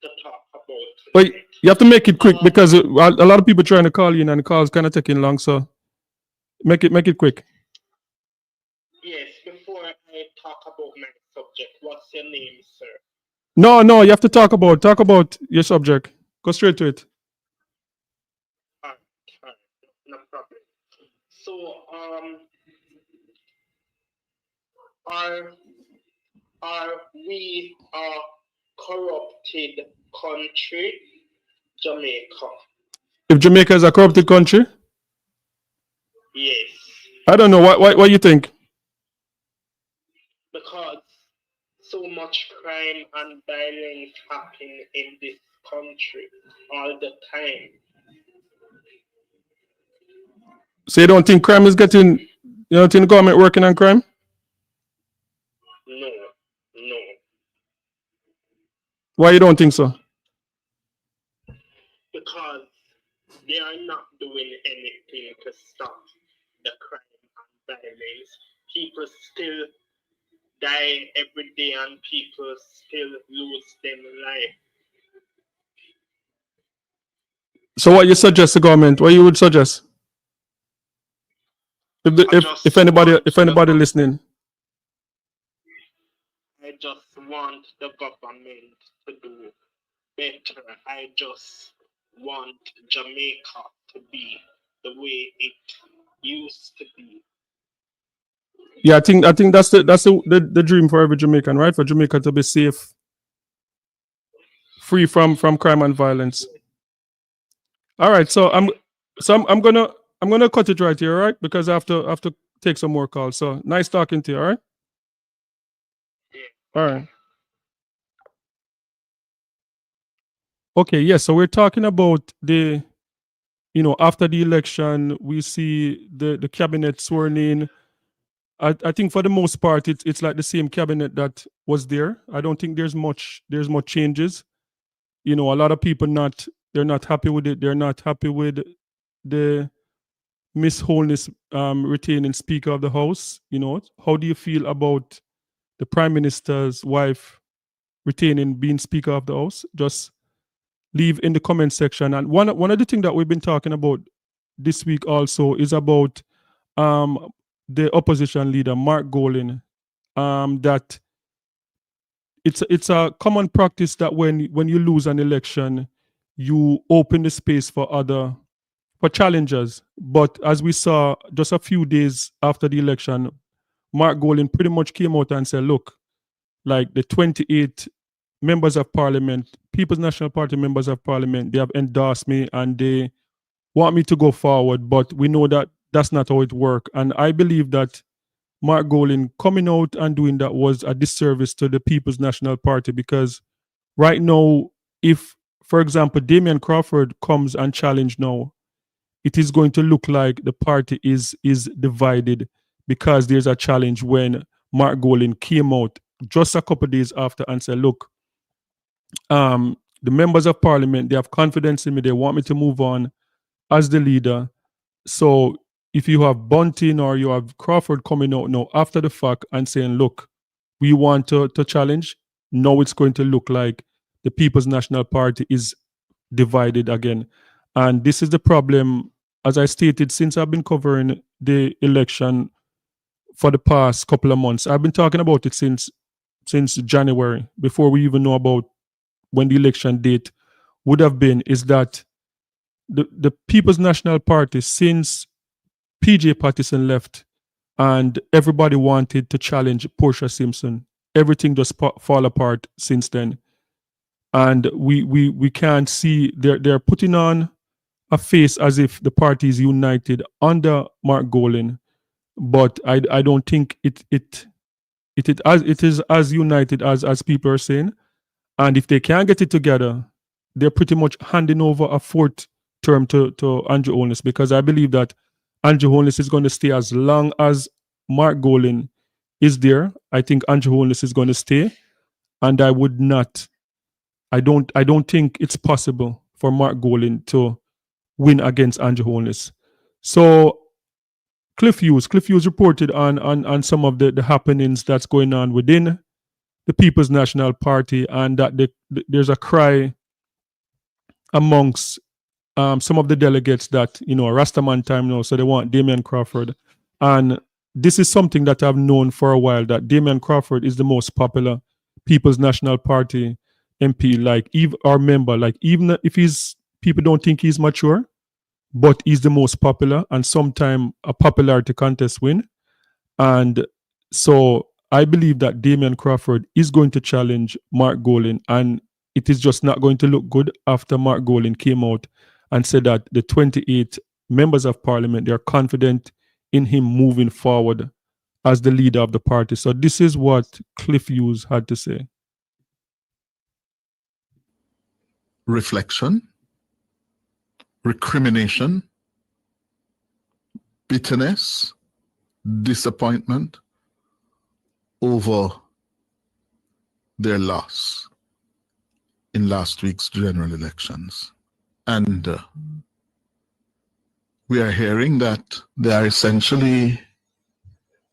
to talk about. But you have to make it quick, because a lot of people trying to call you, and the call's kind of taking long. So make it quick. Yes. Before I talk about my subject, what's your name, sir? No, you have to talk about your subject. Go straight to it. All right. No problem. So, our Are we a corrupted country, Jamaica? If Jamaica is a corrupted country? Yes. I don't know. What you think? Because so much crime and violence happen in this country all the time. So you don't think crime is getting, you don't think the government working on crime? No. Why you don't think so? Because they are not doing anything to stop the crime and violence. People still die every day and people still lose their life. So what you suggest the government? What you would suggest? If anybody listening. I just want the government to do better. I just want Jamaica to be the way it used to be. Yeah, I think that's the dream for every Jamaican, right? For Jamaica to be safe, free from crime and violence. All right, so I'm gonna cut it right here, all right? Because I have to take some more calls. So nice talking to you, all right? All right. Okay, yes. So we're talking about the, after the election, we see the cabinet sworn in. I think for the most part, it's like the same cabinet that was there. I don't think there's much changes. A lot of people they're not happy with it. They're not happy with the Miss Holness retaining Speaker of the House. How do you feel about the Prime Minister's wife retaining being Speaker of the House? Just leave in the comment section. And one of the things that we've been talking about this week also is about the opposition leader Mark Golin. That it's a common practice that when you lose an election, you open the space for challengers. But as we saw just a few days after the election, Mark Golin pretty much came out and said, look, like the 28 members of parliament, People's National Party members of parliament, they have endorsed me and they want me to go forward, but we know that that's not how it works. And I believe that Mark Golin coming out and doing that was a disservice to the People's National Party, because right now, if, for example, Damian Crawford comes and challenge now, it is going to look like the party is divided because there's a challenge when Mark Golin came out just a couple of days after and said, look, the members of parliament, they have confidence in me. They want me to move on as the leader. So if you have Bunting or you have Crawford coming out now after the fact and saying, look, we want to challenge, now it's going to look like the People's National Party is divided again. And this is the problem, as I stated, since I've been covering the election for the past couple of months. I've been talking about it since January, before we even know about when the election date would have been, is that the People's National Party, since PJ Patterson left and everybody wanted to challenge Portia Simpson, everything just fall apart since then. And we can't see, they're putting on a face as if the party is united under Mark Golin, but I don't think it is as united as people are saying. And if they can't get it together, they're pretty much handing over a fourth term to Andrew Holness, because I believe that Andrew Holness is going to stay as long as Mark Golin is there. I think Andrew Holness is going to stay, and I don't think it's possible for Mark Golin to win against Andrew Holness. So Cliff Hughes reported on some of the happenings that's going on within the People's National Party, and that there's a cry amongst some of the delegates that, Rastaman time now, so they want Damian Crawford. And this is something that I've known for a while, that Damian Crawford is the most popular People's National Party MP, even if people don't think he's mature, but he's the most popular, and sometimes a popularity contest win. And so I believe that Damian Crawford is going to challenge Mark Golding, and it is just not going to look good after Mark Golding came out and said that the 28 members of parliament, they are confident in him moving forward as the leader of the party. So this is what Cliff Hughes had to say. Reflection, recrimination, bitterness, disappointment over their loss in last week's general elections. And we are hearing that there are essentially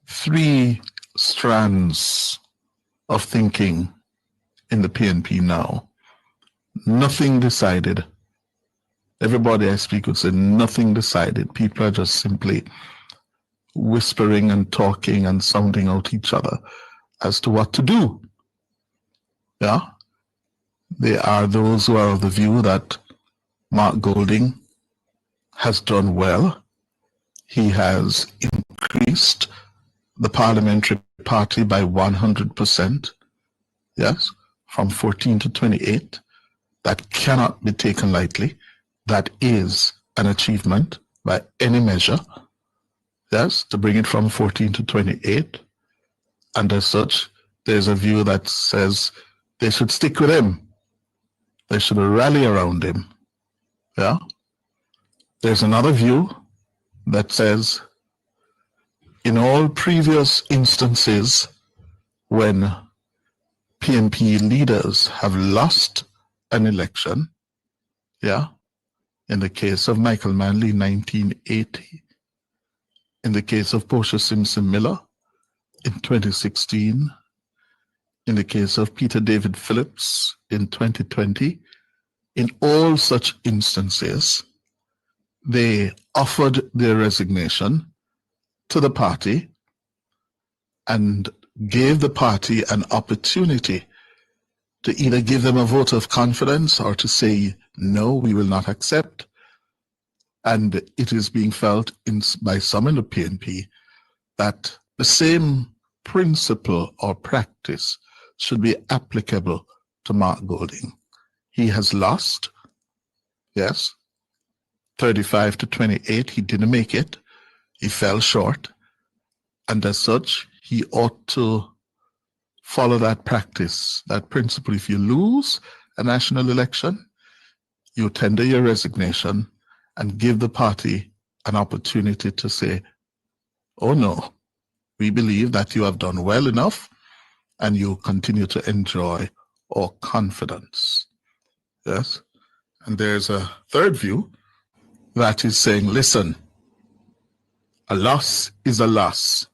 three strands of thinking in the PNP now. Nothing decided. Everybody I speak with said nothing decided. People are just simply whispering and talking and sounding out each other as to what to do. Yeah? There are those who are of the view that Mark Golding has done well. He has increased the parliamentary party by 100%. Yes? From 14 to 28. That cannot be taken lightly. That is an achievement by any measure. Yes, to bring it from 14 to 28. And as such, there's a view that says they should stick with him. They should rally around him. Yeah. There's another view that says in all previous instances when PNP leaders have lost an election, yeah, in the case of Michael Manley, 1980, in the case of Portia Simpson Miller in 2016, in the case of Peter David Phillips in 2020, in all such instances, they offered their resignation to the party and gave the party an opportunity to either give them a vote of confidence or to say, no, we will not accept. And it is being felt by some in the PNP that the same principle or practice should be applicable to Mark Golding. He has lost, yes, 35 to 28. He didn't make it. He fell short. And as such, he ought to follow that practice, that principle. If you lose a national election, you tender your resignation and give the party an opportunity to say, oh no, we believe that you have done well enough and you continue to enjoy our confidence. Yes. And there's a third view that is saying, listen, a loss is a loss.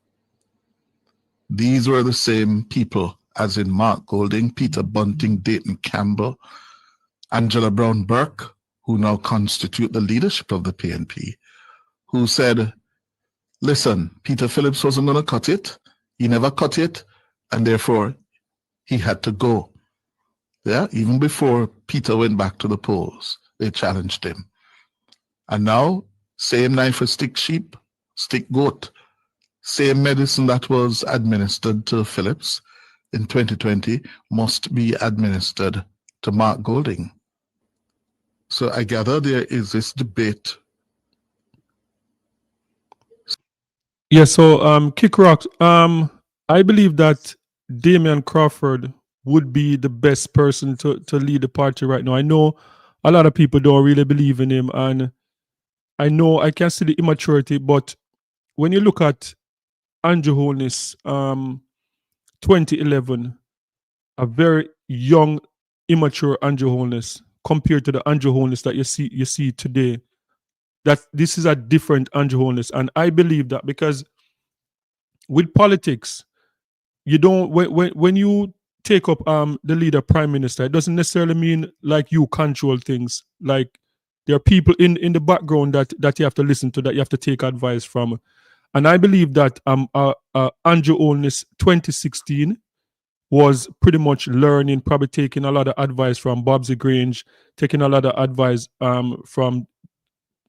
These were the same people as in Mark Golding, Peter Bunting, Dayton Campbell, Angela Brown Burke, who now constitute the leadership of the PNP, who said, listen, Peter Phillips wasn't going to cut it. He never cut it, and therefore he had to go. Yeah, even before Peter went back to the polls, they challenged him. And now, same knife for stick sheep, stick goat. Same medicine that was administered to Phillips in 2020 must be administered to Mark Golding. So I gather there is this debate. Yeah, so Kick Rock, I believe that Damian Crawford would be the best person to lead the party right now. I know a lot of people don't really believe in him, and I know I can see the immaturity, but when you look at Andrew Holness, 2011, a very young, immature Andrew Holness compared to the Andrew Holness that you see today. That this is a different Andrew Holness, and I believe that because with politics, you don't when you take up the leader prime minister, it doesn't necessarily mean like you control things. Like there are people in the background that you have to listen to, that you have to take advice from. And I believe that Andrew Holness 2016 was pretty much learning, probably taking a lot of advice from Bobsy Grange, taking a lot of advice from,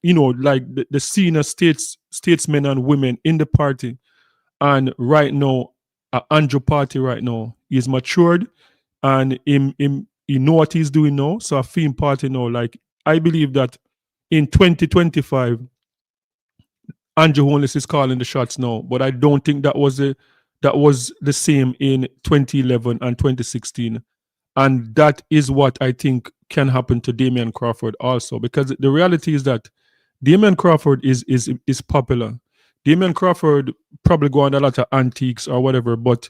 like the senior statesmen and women in the party. And right now, Andrew party right now. He's matured and he know what he's doing now. So a theme party now. Like I believe that in 2025, Andrew Holness is calling the shots now, but I don't think that was the same in 2011 and 2016. And that is what I think can happen to Damian Crawford also, because the reality is that Damian Crawford is popular. Damian Crawford probably go on a lot of antiques or whatever, but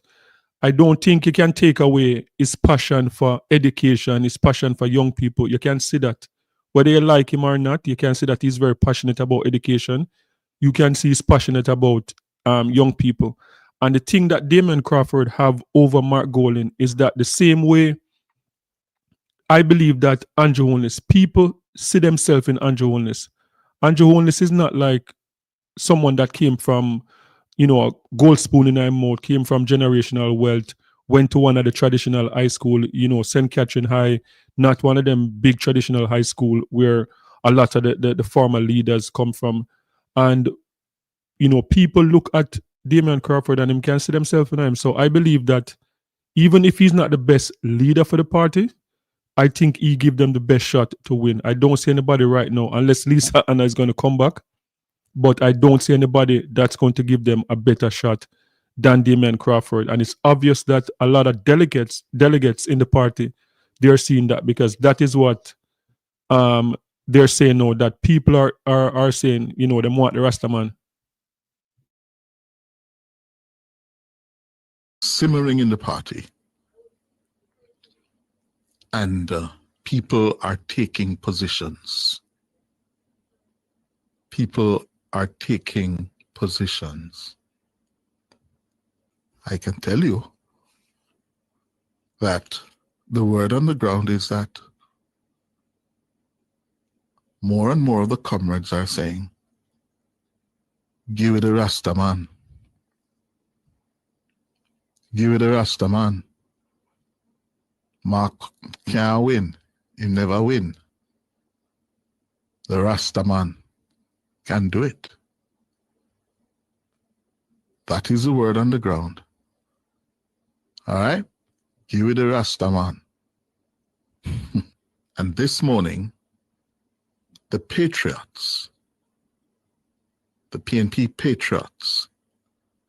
I don't think you can take away his passion for education, his passion for young people. You can see that. Whether you like him or not, you can see that he's very passionate about education. You can see he's passionate about young people. And the thing that Damian Crawford have over Mark Golding is that the same way I believe that Andrew Holness, people see themselves in Andrew Holness. Andrew Holness is not like someone that came from, a gold spoon in her mouth, came from generational wealth, went to one of the traditional high school, St. Catherine High, not one of them big traditional high school where a lot of the former leaders come from. And, people look at Damian Crawford and him can see themselves in him. So I believe that even if he's not the best leader for the party, I think he give them the best shot to win. I don't see anybody right now, unless Lisa Anna is going to come back, but I don't see anybody that's going to give them a better shot than Damian Crawford. And it's obvious that a lot of delegates in the party, they're seeing that, because that is what they're saying now, that people are saying, they want the Rastaman. Simmering in the party. And people are taking positions. People are taking positions. I can tell you that the word on the ground is that more and more of the comrades are saying, give it a Rastaman. Give it a Rastaman. Mark can't win. He never win. The Rastaman can do it. That is the word on the ground. All right? Give it a Rastaman. And this morning, the Patriots, the PNP Patriots,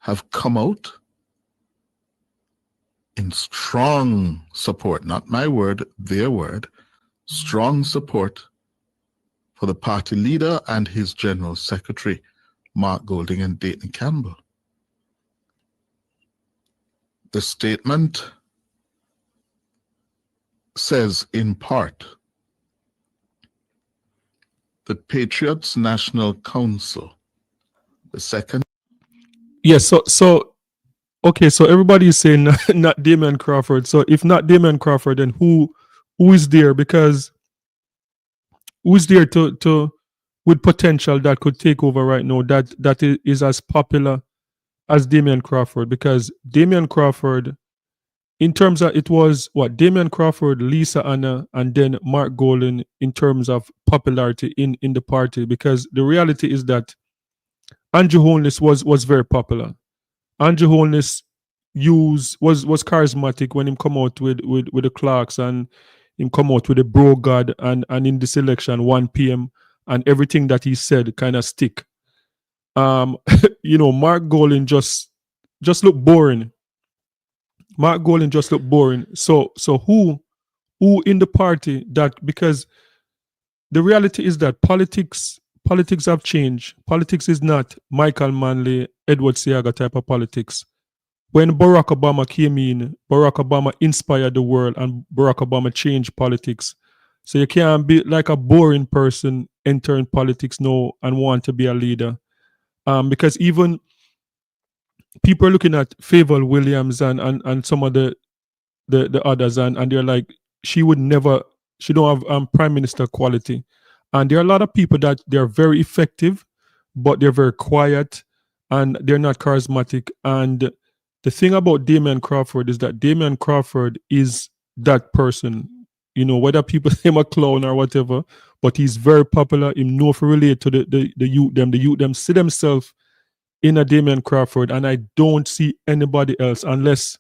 have come out in strong support, not my word, their word, strong support for the party leader and his general secretary, Mark Golding and Dayton Campbell. The statement says in part, the Patriots National Council, the second. Yes, so okay, so everybody is saying not Damian Crawford. So if not Damian Crawford, then who is there? Because who is there to with potential that could take over right now that is as popular as Damian Crawford? Because Damian Crawford, in terms of, it was what, Damian Crawford, Lisa Anna, and then Mark Golding in terms of popularity in the party. Because the reality is that Andrew Holness was very popular. Andrew Holness was charismatic when him come out with the Clarks, and him come out with the Bro God, and in this election 1 p.m. and everything that he said kind of stick. Mark Golding just looked boring. Mark Golding just looked boring. So who in the party that, because the reality is that politics have changed. Politics is not Michael Manley, Edward Seaga type of politics. When Barack Obama came in, Barack Obama inspired the world and Barack Obama changed politics. So you can't be like a boring person entering politics now and want to be a leader. Because even people are looking at Favour Williams and some of the others, and they're like, she don't have prime minister quality. And there are a lot of people that they're very effective, but they're very quiet and they're not charismatic. And the thing about Damian Crawford is that Damian Crawford is that person, whether people say him a clown or whatever, but he's very popular. He know to relate to the youth them see themselves in a Damian Crawford, and I don't see anybody else unless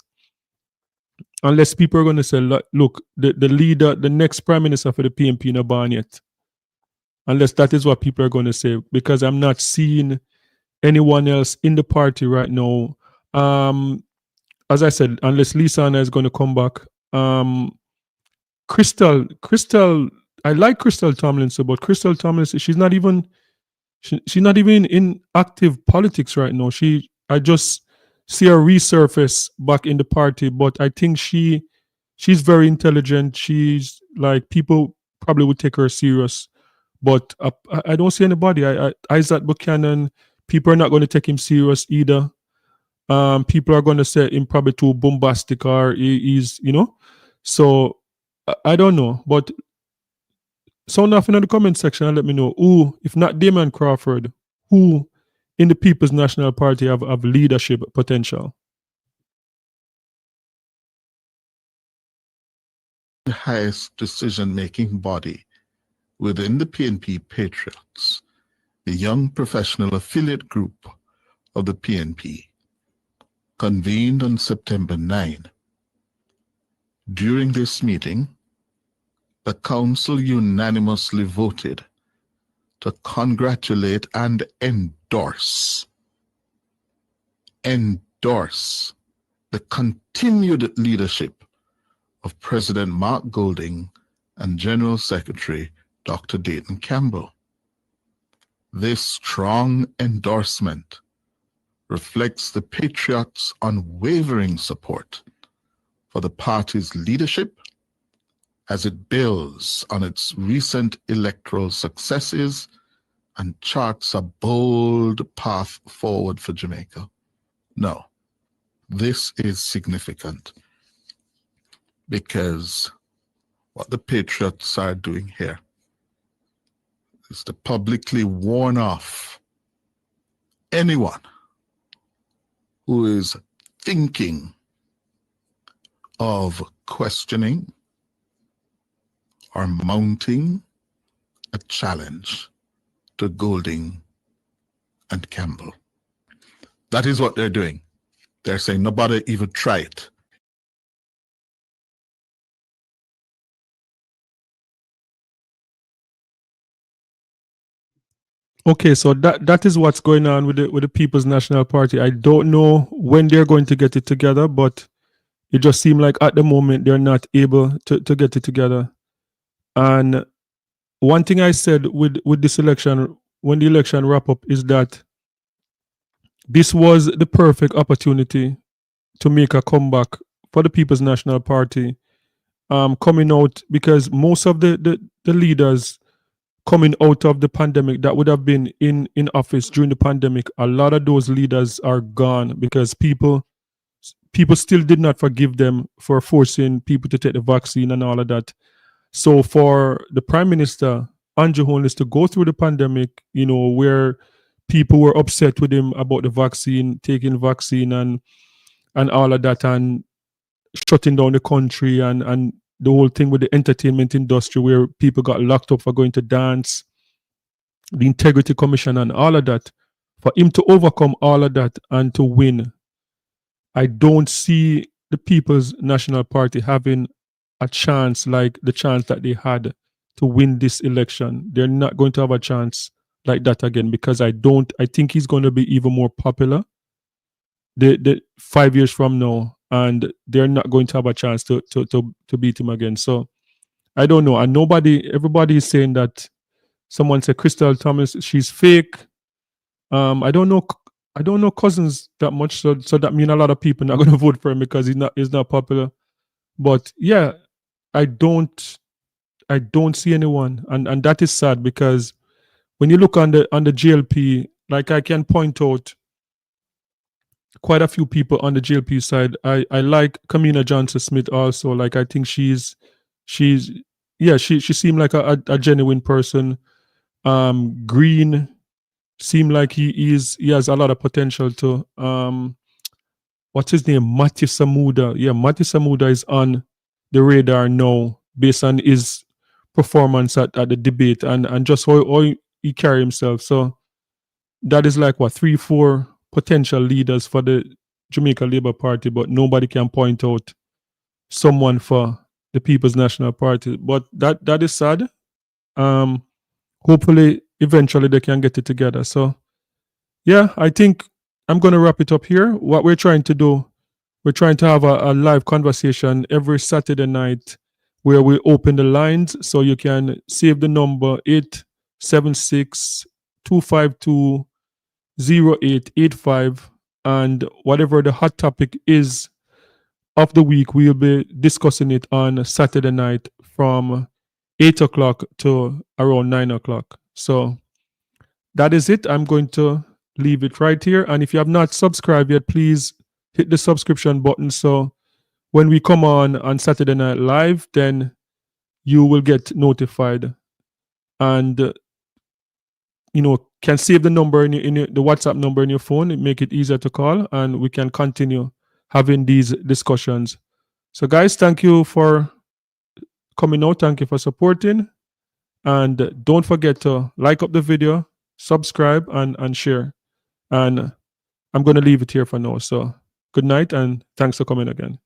people are going to say, look, the leader, the next prime minister for the PNP in born yet. Unless that is what people are going to say, because I'm not seeing anyone else in the party right now. As I said, unless Lisa Anna is going to come back. Crystal, I like Crystal Tomlinson, but Crystal Tomlinson, she's not even in active politics right now. I just see her resurface back in the party, but I think she's very intelligent. She's like, people probably would take her serious, but I don't see anybody. Isaac Buchanan, people are not going to take him serious either. People are going to say him probably too bombastic, or he's, so I don't know, but sound off in the comment section and let me know who, if not Damon Crawford, who in the People's National Party have leadership potential. The highest decision-making body within the PNP Patriots, the young professional affiliate group of the PNP, convened on September 9. During this meeting, the council unanimously voted to congratulate and endorse the continued leadership of President Mark Golding and General Secretary Dr. Dayton Campbell. This strong endorsement reflects the Patriots' unwavering support for the party's leadership as it builds on its recent electoral successes and charts a bold path forward for Jamaica. Now, this is significant because what the Patriots are doing here is to publicly warn off anyone who is thinking of questioning or mounting a challenge to Golding and Campbell. That is what they're doing. They're saying nobody even try it. Okay, so that is what's going on with the People's National Party. I don't know when they're going to get it together, but it just seems like at the moment they're not able to get it together. And one thing I said with this election, when the election wrap up, is that this was the perfect opportunity to make a comeback for the People's National Party, coming out, because most of the leaders coming out of the pandemic that would have been in office during the pandemic, a lot of those leaders are gone because people still did not forgive them for forcing people to take the vaccine and all of that. So for the Prime Minister, Andrew Holness, to go through the pandemic, where people were upset with him about the vaccine, taking vaccine and all of that, and shutting down the country, and the whole thing with the entertainment industry where people got locked up for going to dance, the Integrity Commission and all of that, for him to overcome all of that and to win, I don't see the People's National Party having a chance like the chance that they had to win this election. They're not going to have a chance like that again, because I think he's going to be even more popular the 5 years from now, and they're not going to have a chance to beat him again. So I don't know. And everybody is saying that, someone said Crystal Thomas, she's fake. I don't know Cousins that much, so that means a lot of people not going to vote for him because he's not popular. But yeah, I don't see anyone, and that is sad, because when you look on the GLP, like, I can point out quite a few people on the GLP side. I like Kamina Johnson Smith also. Like, I think she seemed like a genuine person. Green seemed like he has a lot of potential to what's his name? Matthew Samuda. Yeah, Matthew Samuda is on the radar now based on his performance at the debate and just how he carry himself. So that is like what, 3-4 potential leaders for the Jamaica Labour Party, but nobody can point out someone for the People's National Party. But that is sad. Hopefully, eventually they can get it together. So, yeah, I think I'm going to wrap it up here. What we're trying to do, we're trying to have a live conversation every Saturday night where we open the lines, so you can save the number 876-252-0885, and whatever the hot topic is of the week, we'll be discussing it on Saturday night from 8 o'clock to around 9 o'clock. So that is it. I'm going to leave it right here. And if you have not subscribed yet, please hit the subscription button. So when we come on Saturday Night Live, then you will get notified. And, can save the number in the WhatsApp number in your phone. It make it easier to call, and we can continue having these discussions. So guys, thank you for coming out. Thank you for supporting. And don't forget to like up the video, subscribe, and share. And I'm going to leave it here for now. So good night, and thanks for coming again.